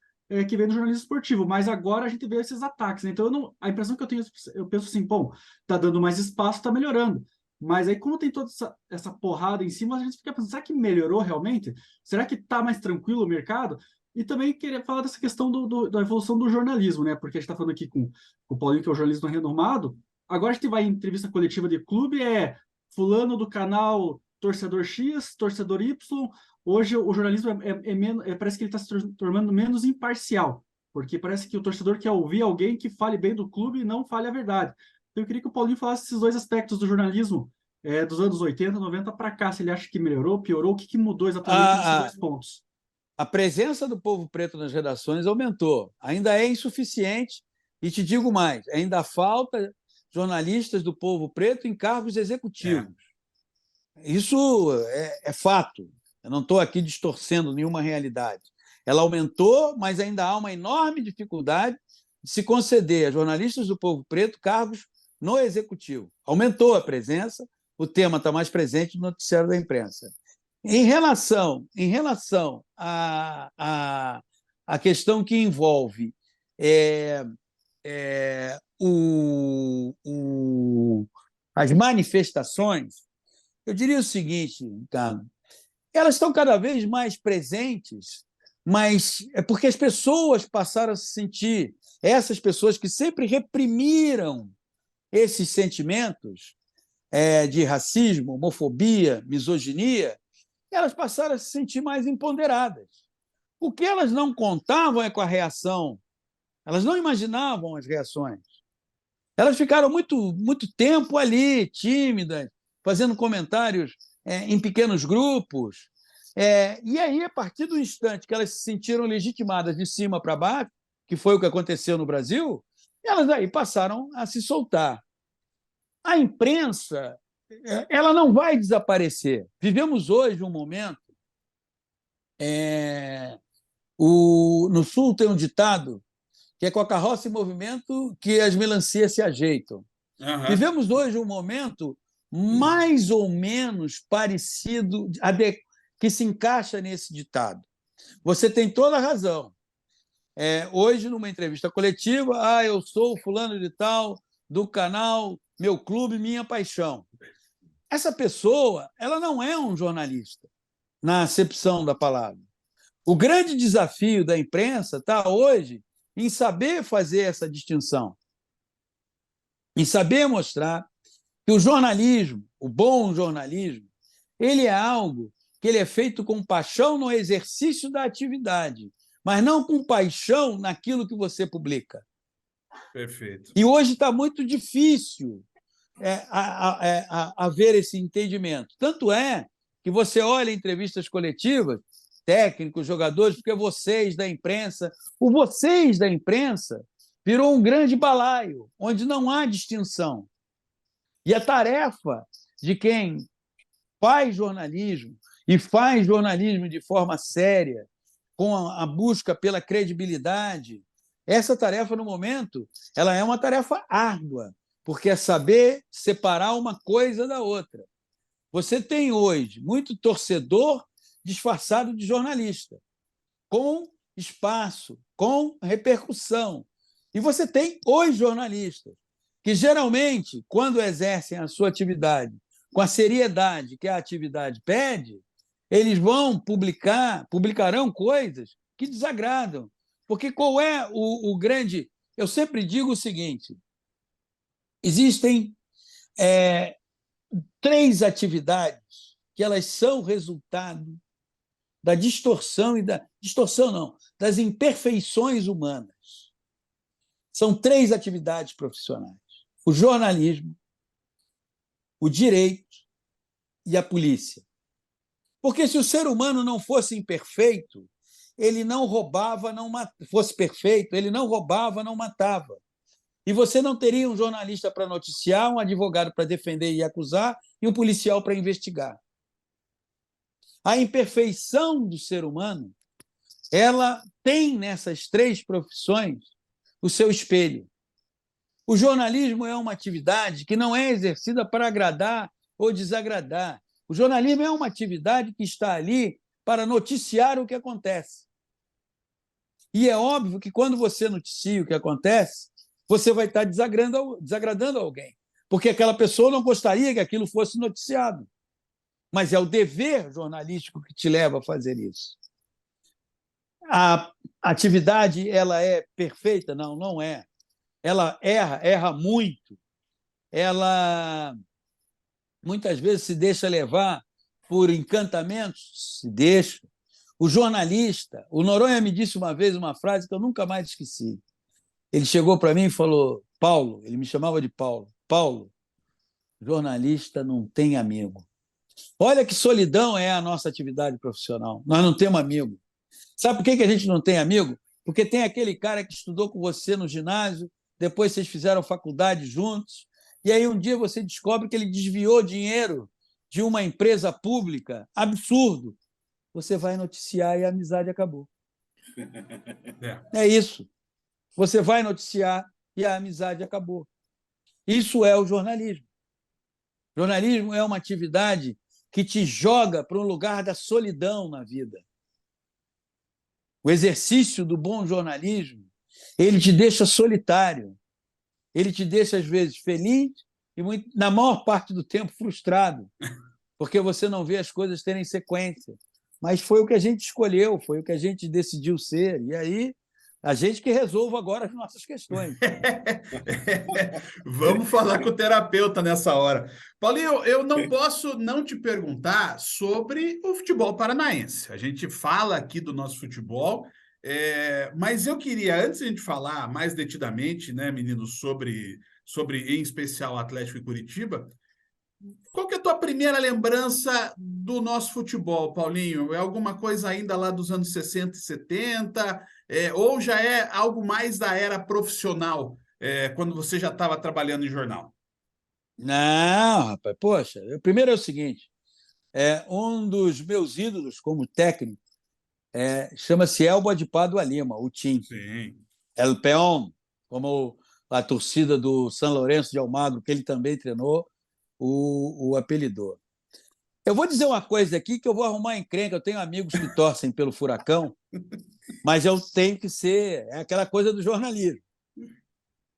que vem do jornalismo esportivo, mas agora a gente vê esses ataques, né? Então, a impressão que eu tenho, eu penso assim, bom, tá dando mais espaço, tá melhorando. Mas aí, quando tem toda essa porrada em cima, a gente fica pensando, será que melhorou realmente? Será que está mais tranquilo o mercado? E também queria falar dessa questão da evolução do jornalismo, né? Porque a gente está falando aqui com o Paulinho, que é o jornalismo renomado. Agora a gente vai em entrevista coletiva de clube, fulano do canal torcedor X, torcedor Y. Hoje o jornalismo parece que ele está se tornando menos imparcial, porque parece que o torcedor quer ouvir alguém que fale bem do clube e não fale a verdade. Então eu queria que o Paulinho falasse esses dois aspectos do jornalismo dos anos 80, 90 para cá. Se ele acha que melhorou, piorou, o que mudou exatamente nesses A, dois pontos? a presença do povo preto nas redações aumentou. Ainda é insuficiente, e te digo mais, ainda falta jornalistas do povo preto em cargos é, executivos. Isso é fato. Eu não estou aqui distorcendo nenhuma realidade. Ela aumentou, mas ainda há uma enorme dificuldade de se conceder a jornalistas do povo preto cargos no executivo. Aumentou a presença, o tema está mais presente no noticiário da imprensa. Em relação à questão que envolve é, as manifestações, eu diria o seguinte, Ricardo: elas estão cada vez mais presentes, mas é porque as pessoas passaram a se sentir, essas pessoas que sempre reprimiram esses sentimentos de racismo, homofobia, misoginia, elas passaram a se sentir mais empoderadas. O que elas não contavam é com a reação, elas não imaginavam as reações. Elas ficaram muito tempo ali, tímidas, fazendo comentários em pequenos grupos. E aí, a partir do instante que elas se sentiram legitimadas de cima para baixo, que foi o que aconteceu no Brasil, elas aí passaram a se soltar. A imprensa, ela não vai desaparecer. Vivemos hoje um momento. No Sul tem um ditado que é: com a carroça em movimento que as melancias se ajeitam. aham. Vivemos hoje um momento mais ou menos parecido, que se encaixa nesse ditado. Você tem toda a razão. Hoje, numa entrevista coletiva, eu sou o fulano de tal, do canal Meu Clube, Minha Paixão. Essa pessoa, ela não é um jornalista, na acepção da palavra. O grande desafio da imprensa está hoje em saber fazer essa distinção, em saber mostrar que o jornalismo o bom jornalismo, ele é algo que ele é feito com paixão no exercício da atividade, mas não com paixão naquilo que você publica. Perfeito. E hoje está muito difícil haver esse entendimento. Tanto é que você olha entrevistas coletivas, técnicos, jogadores, porque vocês da imprensa, o vocês da imprensa virou um grande balaio, onde não há distinção. E a tarefa de quem faz jornalismo, e faz jornalismo de forma séria, com a busca pela credibilidade, essa tarefa, no momento, ela é uma tarefa árdua, porque é saber separar uma coisa da outra. Você tem hoje muito torcedor disfarçado de jornalista, com espaço, com repercussão. E você tem os jornalistas, que geralmente, quando exercem a sua atividade com a seriedade que a atividade pede, eles vão publicarão coisas que desagradam. Porque qual é o grande... Eu sempre digo o seguinte, existem 3 atividades que elas são resultado da distorção e das imperfeições humanas. São 3 atividades profissionais: o jornalismo, o direito e a polícia. Porque se o ser humano não fosse imperfeito, ele não roubava, fosse perfeito, ele não roubava, não matava. E você não teria um jornalista para noticiar, um advogado para defender e acusar e um policial para investigar. A imperfeição do ser humano, ela tem nessas 3 profissões o seu espelho. O jornalismo é uma atividade que não é exercida para agradar ou desagradar. O jornalismo é uma atividade que está ali para noticiar o que acontece. E é óbvio que quando você noticia o que acontece, você vai estar desagradando alguém, porque aquela pessoa não gostaria que aquilo fosse noticiado. Mas é o dever jornalístico que te leva a fazer isso. A atividade, ela é perfeita? Não, não é. Ela erra muito. Ela muitas vezes se deixa levar por encantamentos, se deixa. O jornalista, o Noronha me disse uma vez uma frase que eu nunca mais esqueci. Ele chegou para mim e falou: Paulo, ele me chamava de Paulo, Paulo, jornalista não tem amigo. Olha que solidão é a nossa atividade profissional. Nós não temos amigo. Sabe por que a gente não tem amigo? Porque tem aquele cara que estudou com você no ginásio, depois vocês fizeram faculdade juntos, e aí um dia você descobre que ele desviou dinheiro de uma empresa pública. Absurdo. Você vai noticiar e a amizade acabou. É isso. Você vai noticiar e a amizade acabou. Isso é o jornalismo. O jornalismo é uma atividade que te joga para um lugar da solidão na vida. O exercício do bom jornalismo, ele te deixa solitário. Ele te deixa, às vezes, feliz e, na maior parte do tempo, frustrado, porque você não vê as coisas terem sequência. Mas foi o que a gente escolheu, foi o que a gente decidiu ser. E aí, a gente que resolve agora as nossas questões. Vamos falar com o terapeuta nessa hora. Paulinho, eu não posso não te perguntar sobre o futebol paranaense. A gente fala aqui do nosso futebol, mas eu queria, antes de a gente falar mais detidamente, né, meninos, sobre em especial o Atlético e Curitiba, qual que é a tua primeira lembrança do nosso futebol, Paulinho? É alguma coisa ainda lá dos anos 60 e 70? Ou já é algo mais da era profissional, quando você já estava trabalhando em jornal? Não, rapaz, poxa, primeiro é o seguinte, um dos meus ídolos como técnico chama-se Elba de Pádua Lima, o Tim. Sim. El Peón, como a torcida do São Lourenço de Almagro, que ele também treinou, o apelidou. Eu vou dizer uma coisa aqui que eu vou arrumar encrenca. Eu tenho amigos que torcem pelo Furacão, mas eu tenho que ser... É aquela coisa do jornalismo.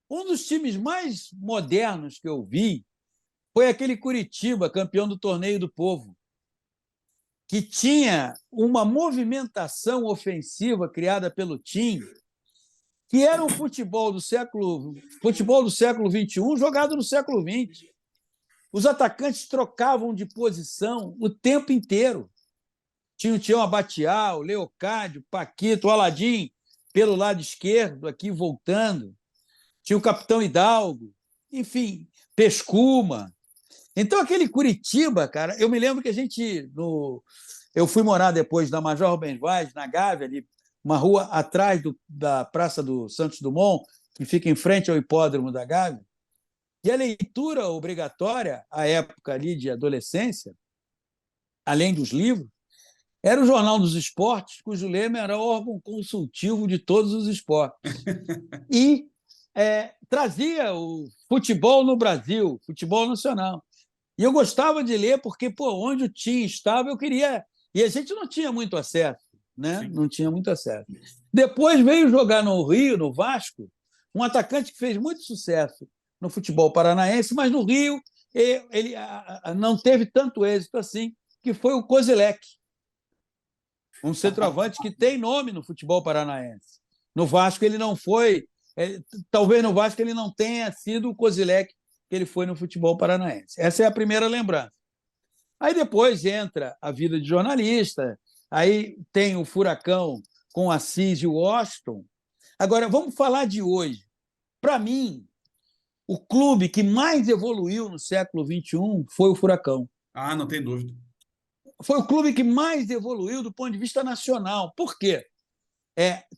Um dos times mais modernos que eu vi foi aquele Curitiba, campeão do Torneio do Povo, que tinha uma movimentação ofensiva criada pelo time, que era o futebol do século XXI jogado no século XX. Os atacantes trocavam de posição o tempo inteiro. Tinha o Tião Abatiá, o Leocádio, o Paquito, o Aladim pelo lado esquerdo, aqui voltando. Tinha o Capitão Hidalgo, enfim, Pescuma. Então, aquele Curitiba, cara, eu me lembro que a gente. Eu fui morar depois na Major Rubens Vaz, na Gávea, ali, uma rua atrás da Praça do Santos Dumont, que fica em frente ao hipódromo da Gávea. E a leitura obrigatória, à época ali de adolescência, além dos livros, era o Jornal dos Esportes, cujo lema era órgão consultivo de todos os esportes. E trazia o futebol no Brasil, futebol nacional. E eu gostava de ler porque, onde o time estava, eu queria. E a gente não tinha muito acesso, né? Sim. Não tinha muito acesso. Depois veio jogar no Rio, no Vasco, um atacante que fez muito sucesso no futebol paranaense, mas no Rio ele não teve tanto êxito assim, que foi o Kozilek, um centroavante que tem nome no futebol paranaense. No Vasco ele não foi, talvez no Vasco ele não tenha sido o Kozilek que ele foi no futebol paranaense. Essa é a primeira lembrança. Aí depois entra a vida de jornalista, aí tem o Furacão com o Assis e o Washington. Agora, vamos falar de hoje. Para mim, o clube que mais evoluiu no século XXI foi o Furacão. Ah, não tem dúvida. Foi o clube que mais evoluiu do ponto de vista nacional. Por quê?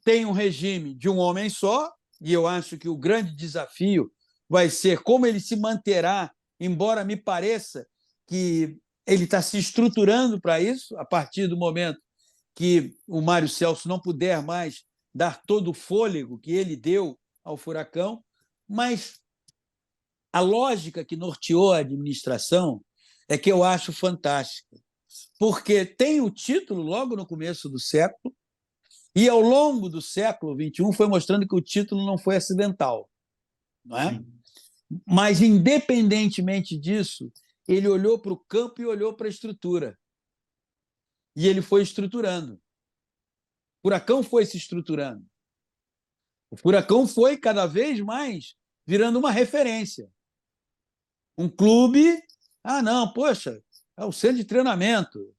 Tem um regime de um homem só, e eu acho que o grande desafio vai ser como ele se manterá, embora me pareça que ele está se estruturando para isso, a partir do momento que o Mário Celso não puder mais dar todo o fôlego que ele deu ao Furacão, mas a lógica que norteou a administração é que eu acho fantástica, porque tem o título logo no começo do século, e ao longo do século XXI foi mostrando que o título não foi acidental, não é? Sim. Mas, independentemente disso, ele olhou para o campo e olhou para a estrutura. E ele foi estruturando. O Furacão foi se estruturando. O Furacão foi cada vez mais virando uma referência. Um clube, não, poxa, é o centro de treinamento.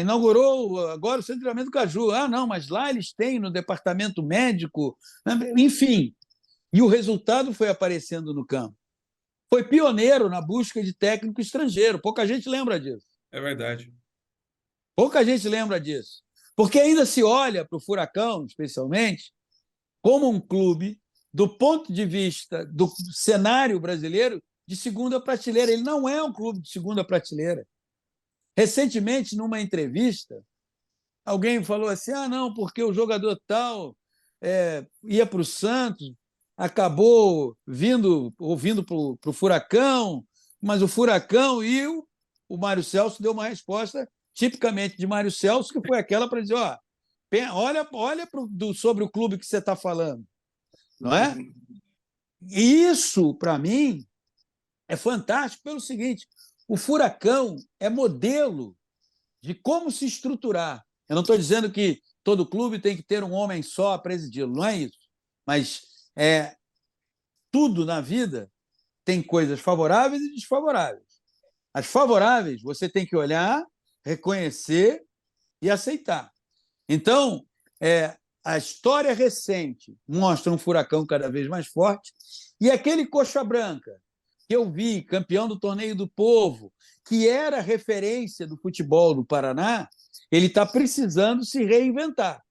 Inaugurou agora o centro de treinamento do Caju. Não, mas lá eles têm no departamento médico, enfim. E o resultado foi aparecendo no campo. Foi pioneiro na busca de técnico estrangeiro. Pouca gente lembra disso. É verdade. Pouca gente lembra disso. Porque ainda se olha para o Furacão, especialmente, como um clube, do ponto de vista do cenário brasileiro, de segunda prateleira. Ele não é um clube de segunda prateleira. Recentemente, numa entrevista, alguém falou assim, não, porque o jogador tal ia para o Santos, acabou ouvindo para o Furacão, mas o Furacão e o Mário Celso deu uma resposta tipicamente de Mário Celso, que foi aquela para dizer, olha sobre o clube que você está falando. Não é? E isso, para mim, é fantástico pelo seguinte, o Furacão é modelo de como se estruturar. Eu não estou dizendo que todo clube tem que ter um homem só a presidi-lo, não é isso. Mas tudo na vida tem coisas favoráveis e desfavoráveis. As favoráveis você tem que olhar, reconhecer e aceitar. Então, a história recente mostra um Furacão cada vez mais forte e aquele Coxa Branca que eu vi, campeão do Torneio do Povo, que era referência do futebol do Paraná, ele está precisando se reinventar.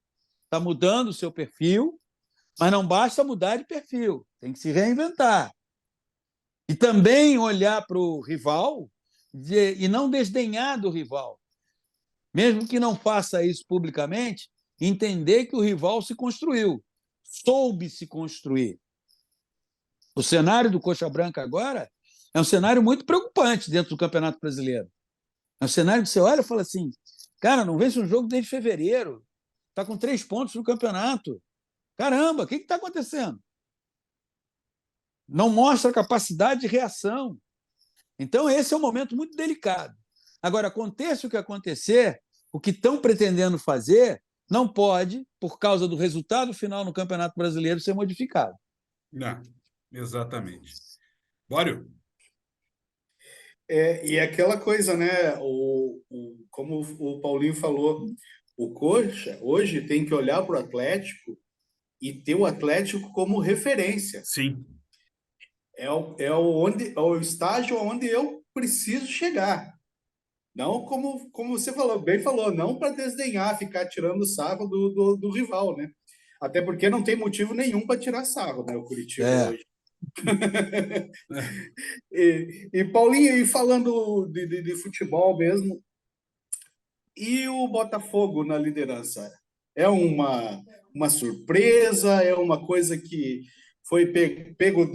Está mudando o seu perfil, mas não basta mudar de perfil, tem que se reinventar. E também olhar para o rival e não desdenhar do rival. Mesmo que não faça isso publicamente, entender que o rival se construiu, soube se construir. O cenário do Coxa Branca agora é um cenário muito preocupante dentro do Campeonato Brasileiro. É um cenário que você olha e fala assim, cara, não vence um jogo desde fevereiro, está com 3 pontos no campeonato. Caramba, o que está acontecendo? Não mostra capacidade de reação. Então, esse é um momento muito delicado. Agora, aconteça o que acontecer, o que estão pretendendo fazer não pode, por causa do resultado final no Campeonato Brasileiro, ser modificado. Não, exatamente. Bório? E aquela coisa, né? Como o Paulinho falou, o Coxa hoje tem que olhar para o Atlético e ter o Atlético como referência. Sim. É o estágio onde eu preciso chegar. Não como você falou, bem falou, não para desdenhar, ficar tirando sarro do rival, né? Até porque não tem motivo nenhum para tirar sarro, né? O Curitiba É. hoje. Paulinho, e falando de futebol mesmo, e o Botafogo na liderança? É uma surpresa? É uma coisa que foi pego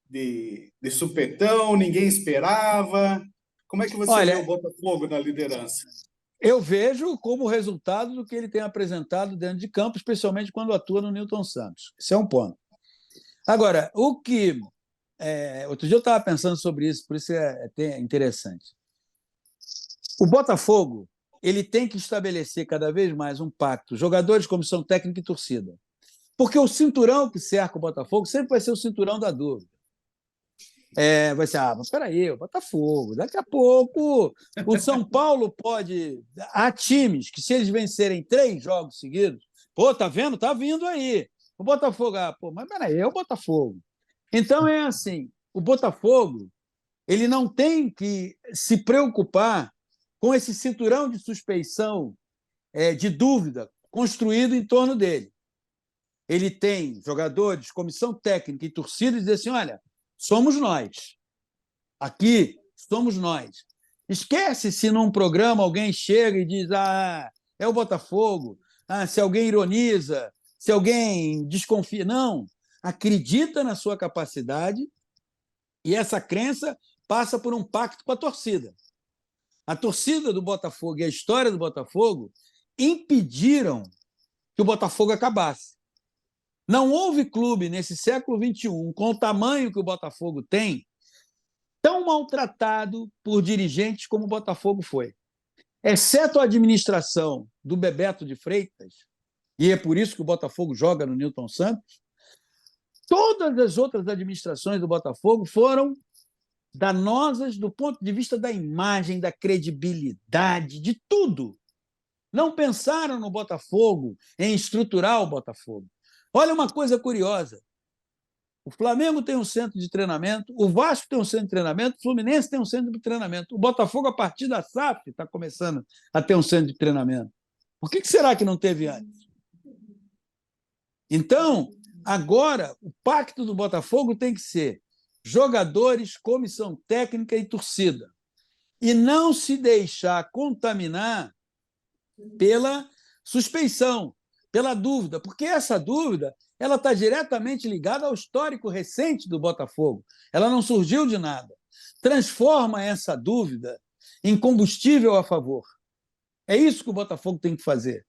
de supetão, ninguém esperava? Como é que você vê o Olha, Botafogo na liderança? eu vejo como resultado do que ele tem apresentado dentro de campo, especialmente quando atua no Newton Santos. Esse é um ponto. Agora, o que. Outro dia eu estava pensando sobre isso, por isso é até interessante. O Botafogo ele tem que estabelecer cada vez mais um pacto, jogadores, comissão técnica e torcida. Porque o cinturão que cerca o Botafogo sempre vai ser o cinturão da dúvida. Vai ser, mas peraí, o Botafogo, daqui a pouco o São Paulo pode. Há times que, se eles vencerem 3 jogos seguidos, pô, tá vendo? Tá vindo aí. O Botafogo, mas peraí, é o Botafogo. Então é assim: o Botafogo ele não tem que se preocupar com esse cinturão de suspeição, de dúvida, construído em torno dele. Ele tem jogadores, comissão técnica e torcida e dizer assim: olha, somos nós. Aqui somos nós. Esquece se num programa alguém chega e diz: é o Botafogo. Se alguém ironiza, se alguém desconfia. Não. Acredita na sua capacidade e essa crença passa por um pacto com a torcida. A torcida do Botafogo e a história do Botafogo impediram que o Botafogo acabasse. Não houve clube nesse século XXI, com o tamanho que o Botafogo tem, tão maltratado por dirigentes como o Botafogo foi. Exceto a administração do Bebeto de Freitas, e é por isso que o Botafogo joga no Newton Santos, todas as outras administrações do Botafogo foram danosas do ponto de vista da imagem, da credibilidade, de tudo. Não pensaram no Botafogo, em estruturar o Botafogo. Olha uma coisa curiosa. O Flamengo tem um centro de treinamento, o Vasco tem um centro de treinamento, o Fluminense tem um centro de treinamento. O Botafogo, a partir da SAF, está começando a ter um centro de treinamento. Por que será que não teve antes? Então, agora, o pacto do Botafogo tem que ser jogadores, comissão técnica e torcida. E não se deixar contaminar pela suspeição, pela dúvida, porque essa dúvida ela está diretamente ligada ao histórico recente do Botafogo. Ela não surgiu de nada. Transforma essa dúvida em combustível a favor. É isso que o Botafogo tem que fazer.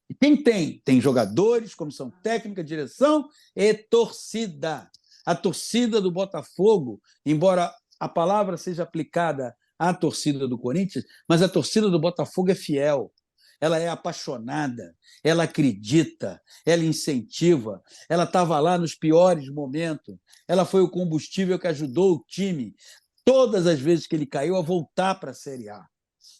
E quem tem? Tem jogadores, comissão técnica, direção e torcida. A torcida do Botafogo, embora a palavra seja aplicada à torcida do Corinthians, mas a torcida do Botafogo é fiel. Ela é apaixonada, ela acredita, ela incentiva, ela estava lá nos piores momentos, ela foi o combustível que ajudou o time, todas as vezes que ele caiu, a voltar para a Série A.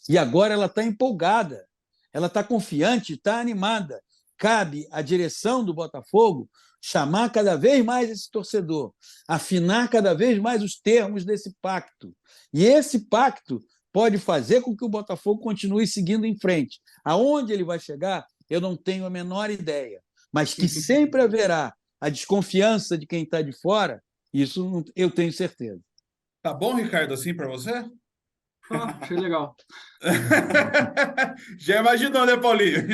E agora ela está empolgada, ela está confiante, está animada. Cabe à direção do Botafogo chamar cada vez mais esse torcedor, afinar cada vez mais os termos desse pacto. E esse pacto pode fazer com que o Botafogo continue seguindo em frente. Aonde ele vai chegar, eu não tenho a menor ideia, mas que sempre haverá a desconfiança de quem está de fora, isso eu tenho certeza. Tá bom, Ricardo, assim para você? Achei legal. Já imaginou, né, Paulinho?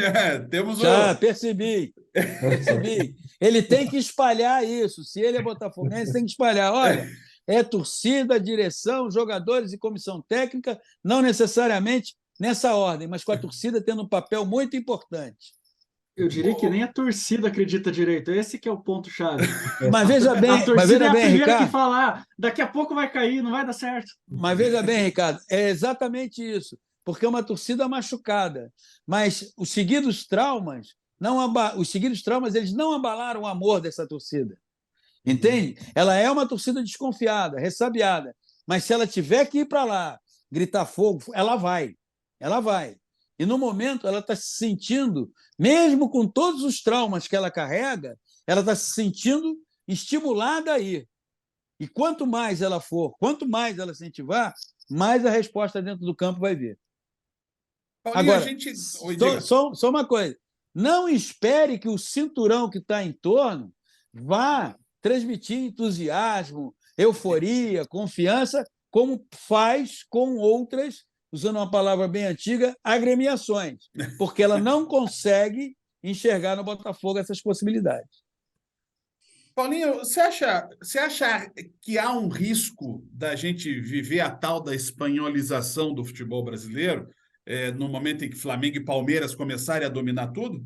Temos Já percebi. Ele tem que espalhar isso. Se ele é botafoguense, tem que espalhar. Olha, é torcida, direção, jogadores e comissão técnica, não necessariamente nessa ordem, mas com a torcida tendo um papel muito importante. Eu diria que nem a torcida acredita direito. Esse que é o ponto-chave. Mas veja bem, a torcida é a primeira Ricardo, que fala, daqui a pouco vai cair, não vai dar certo. Mas veja bem, Ricardo, é exatamente isso, porque é uma torcida machucada. Mas os seguidos traumas eles não abalaram o amor dessa torcida. Entende? Ela é uma torcida desconfiada, ressabiada, Mas se ela tiver que ir para lá, gritar fogo, ela vai. Ela vai. E no momento ela está se sentindo, mesmo com todos os traumas que ela carrega, ela está se sentindo estimulada a ir. E quanto mais ela for, quanto mais ela incentivar, mais a resposta dentro do campo vai vir. Paulinho, a Agora, gente. Oi, diga. só uma coisa. Não espere que o cinturão que está em torno vá transmitir entusiasmo, euforia, confiança, como faz com outras, usando uma palavra bem antiga, agremiações, porque ela não consegue enxergar no Botafogo essas possibilidades. Paulinho, você acha que há um risco da gente viver a tal da espanholização do futebol brasileiro, no momento em que Flamengo e Palmeiras começarem a dominar tudo?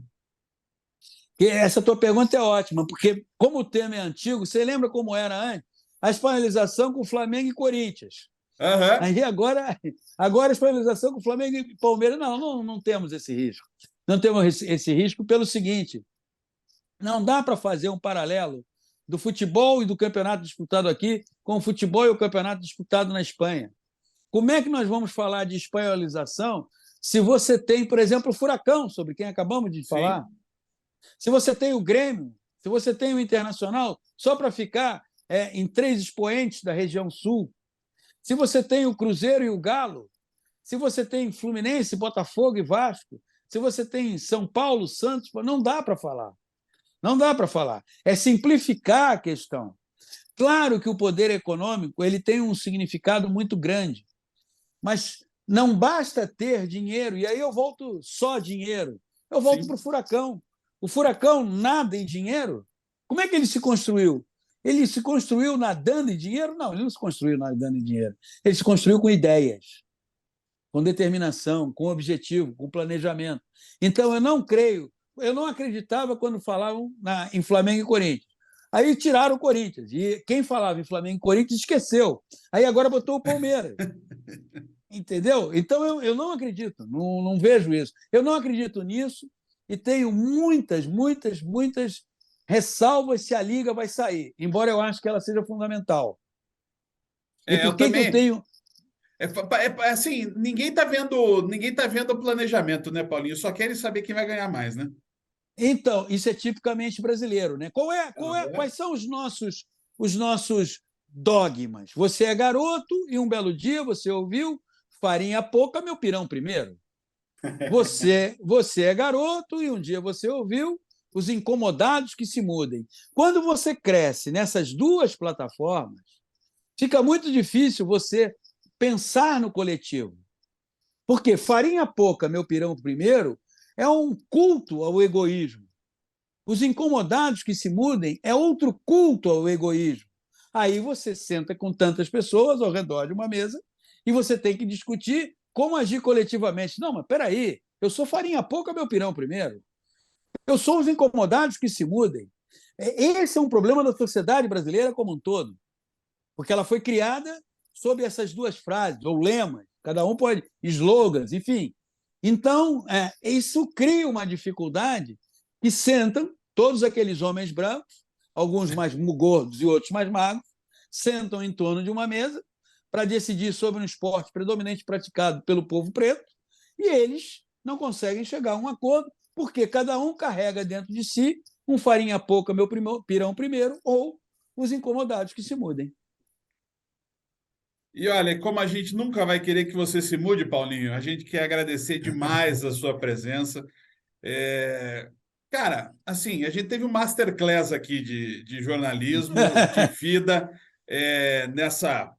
E essa tua pergunta é ótima, porque como o tema é antigo, você lembra como era antes? A espanholização com Flamengo e Corinthians. Aham. Aí agora a espanholização com Flamengo e Palmeiras, não temos esse risco. Não temos esse risco pelo seguinte, não dá para fazer um paralelo do futebol e do campeonato disputado aqui com o futebol e o campeonato disputado na Espanha. Como é que nós vamos falar de espanholização se você tem, por exemplo, o Furacão, sobre quem acabamos de falar? Sim. Se você tem o Grêmio, se você tem o Internacional, só para ficar em 3 expoentes da região sul, se você tem o Cruzeiro e o Galo, se você tem Fluminense, Botafogo e Vasco, se você tem São Paulo, Santos, não dá para falar. Não dá para falar. É simplificar a questão. Claro que o poder econômico ele tem um significado muito grande, mas não basta ter dinheiro, e aí eu volto só dinheiro. Eu volto para o Furacão. O Furacão nada em dinheiro. Como é que ele se construiu? Ele se construiu nadando em dinheiro? Não, ele não se construiu nadando em dinheiro. Ele se construiu com ideias, com determinação, com objetivo, com planejamento. Então, eu não acreditava quando falavam em Flamengo e Corinthians. Aí tiraram o Corinthians. E quem falava em Flamengo e Corinthians esqueceu. Aí agora botou o Palmeiras. Entendeu? Então, eu não acredito, não vejo isso. Eu não acredito nisso e tenho muitas ressalvas se a Liga vai sair, embora eu ache que ela seja fundamental. E por que eu tenho... Assim, ninguém tá vendo o planejamento, né, Paulinho? Só querem saber quem vai ganhar mais, né? Então, isso é tipicamente brasileiro, né? Quais são os nossos dogmas? Você é garoto e um belo dia você ouviu farinha pouca, meu pirão primeiro. Você é garoto e um dia você ouviu os incomodados que se mudem. Quando você cresce nessas duas plataformas, fica muito difícil você pensar no coletivo. Porque farinha pouca, meu pirão primeiro, é um culto ao egoísmo. Os incomodados que se mudem é outro culto ao egoísmo. Aí você senta com tantas pessoas ao redor de uma mesa e você tem que discutir como agir coletivamente. Não, mas espera aí, eu sou farinha pouca, meu pirão primeiro. Eu sou os incomodados que se mudem. Esse é um problema da sociedade brasileira como um todo, porque ela foi criada sob essas duas frases, ou lemas, cada um pode, slogans, enfim. Então, isso cria uma dificuldade que sentam todos aqueles homens brancos, alguns mais gordos e outros mais magros, sentam em torno de uma mesa para decidir sobre um esporte predominante praticado pelo povo preto, e eles não conseguem chegar a um acordo, porque cada um carrega dentro de si um farinha pouca, meu pirão primeiro, ou os incomodados que se mudem. E olha, como a gente nunca vai querer que você se mude, Paulinho, a gente quer agradecer demais a sua presença. Cara, assim, a gente teve um masterclass aqui de jornalismo, de vida, nessa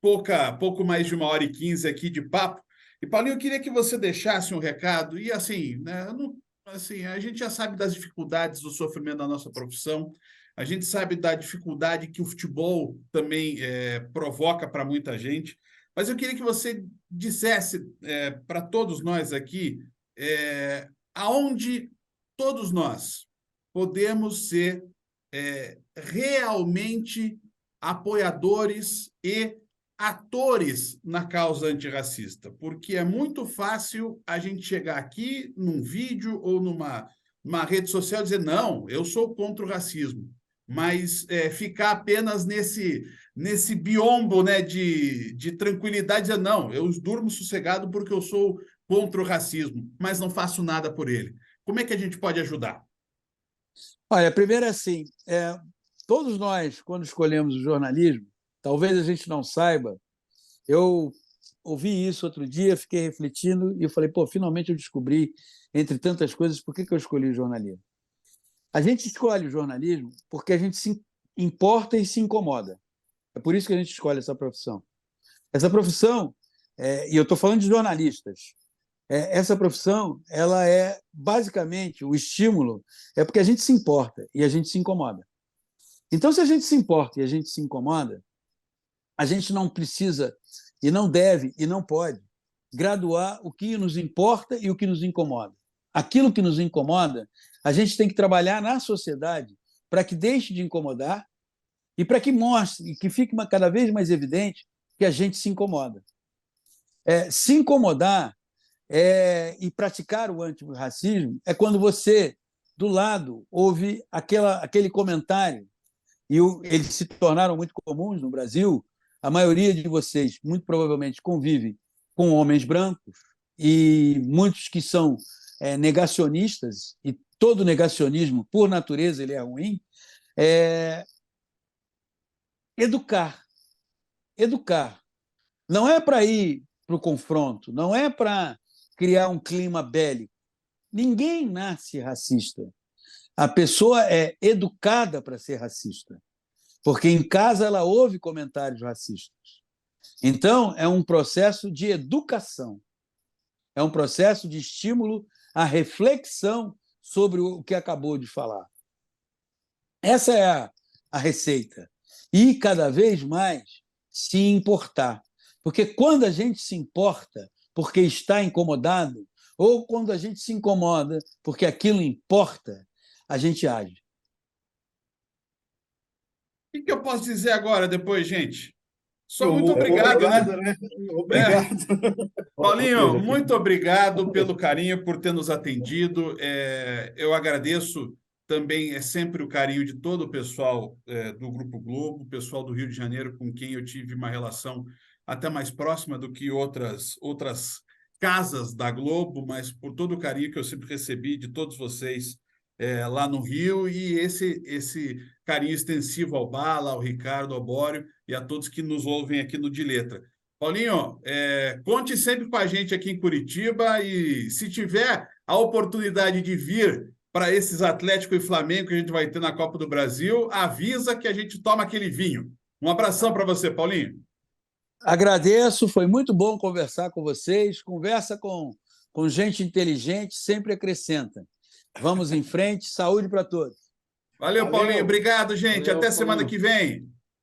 pouco mais de 1h15 aqui de papo. E, Paulinho, eu queria que você deixasse um recado. E, assim, né, assim, a gente já sabe das dificuldades do sofrimento da nossa profissão, a gente sabe da dificuldade que o futebol também provoca para muita gente, mas eu queria que você dissesse para todos nós aqui aonde todos nós podemos ser realmente apoiadores e atores na causa antirracista, porque é muito fácil a gente chegar aqui num vídeo ou numa rede social e dizer, não, eu sou contra o racismo. mas ficar apenas nesse biombo, né, de tranquilidade, dizer, não, eu durmo sossegado porque eu sou contra o racismo, mas não faço nada por ele. Como é que a gente pode ajudar? Olha, primeiro assim, todos nós, quando escolhemos o jornalismo, talvez a gente não saiba, eu ouvi isso outro dia, fiquei refletindo e eu falei, pô, finalmente eu descobri, entre tantas coisas, por que eu escolhi o jornalismo. A gente escolhe o jornalismo porque a gente se importa e se incomoda. É por isso que a gente escolhe essa profissão. Essa profissão, e eu estou falando de jornalistas, essa profissão, ela é basicamente o estímulo, é porque a gente se importa e a gente se incomoda. Então, se a gente se importa e a gente se incomoda, a gente não precisa e não deve e não pode graduar o que nos importa e o que nos incomoda. Aquilo que nos incomoda, a gente tem que trabalhar na sociedade para que deixe de incomodar e para que mostre, e que fique cada vez mais evidente que a gente se incomoda. Se incomodar e praticar o antirracismo é quando você, do lado, ouve aquele comentário, e eles se tornaram muito comuns no Brasil. A maioria de vocês, muito provavelmente, convive com homens brancos, e muitos que são negacionistas, e todo negacionismo, por natureza, ele é ruim. Educar. Educar. Não é para ir para o confronto, não é para criar um clima bélico. Ninguém nasce racista. A pessoa é educada para ser racista, porque em casa ela ouve comentários racistas. Então, é um processo de educação, é um processo de estímulo à reflexão sobre o que acabou de falar. Essa é a receita. E, cada vez mais, se importar. Porque quando a gente se importa porque está incomodado, ou quando a gente se incomoda porque aquilo importa, a gente age. O que eu posso dizer agora, depois, gente? Só muito obrigado, obrigado, né? Obrigado. Paulinho, muito obrigado pelo carinho, por ter nos atendido. Eu agradeço também, sempre o carinho de todo o pessoal do Grupo Globo, o pessoal do Rio de Janeiro, com quem eu tive uma relação até mais próxima do que outras casas da Globo, mas por todo o carinho que eu sempre recebi de todos vocês lá no Rio, e esse carinho extensivo ao Bala, ao Ricardo, ao Bório e a todos que nos ouvem aqui no De Letra. Paulinho, conte sempre com a gente aqui em Curitiba, e se tiver a oportunidade de vir para esses Atlético e Flamengo que a gente vai ter na Copa do Brasil, avisa que a gente toma aquele vinho. Um abração para você, Paulinho. Agradeço, foi muito bom conversar com vocês. Conversa com gente inteligente sempre acrescenta. Vamos em frente, saúde para todos. Valeu, Paulinho. Obrigado, gente. Valeu, Até semana Paulinho. que vem.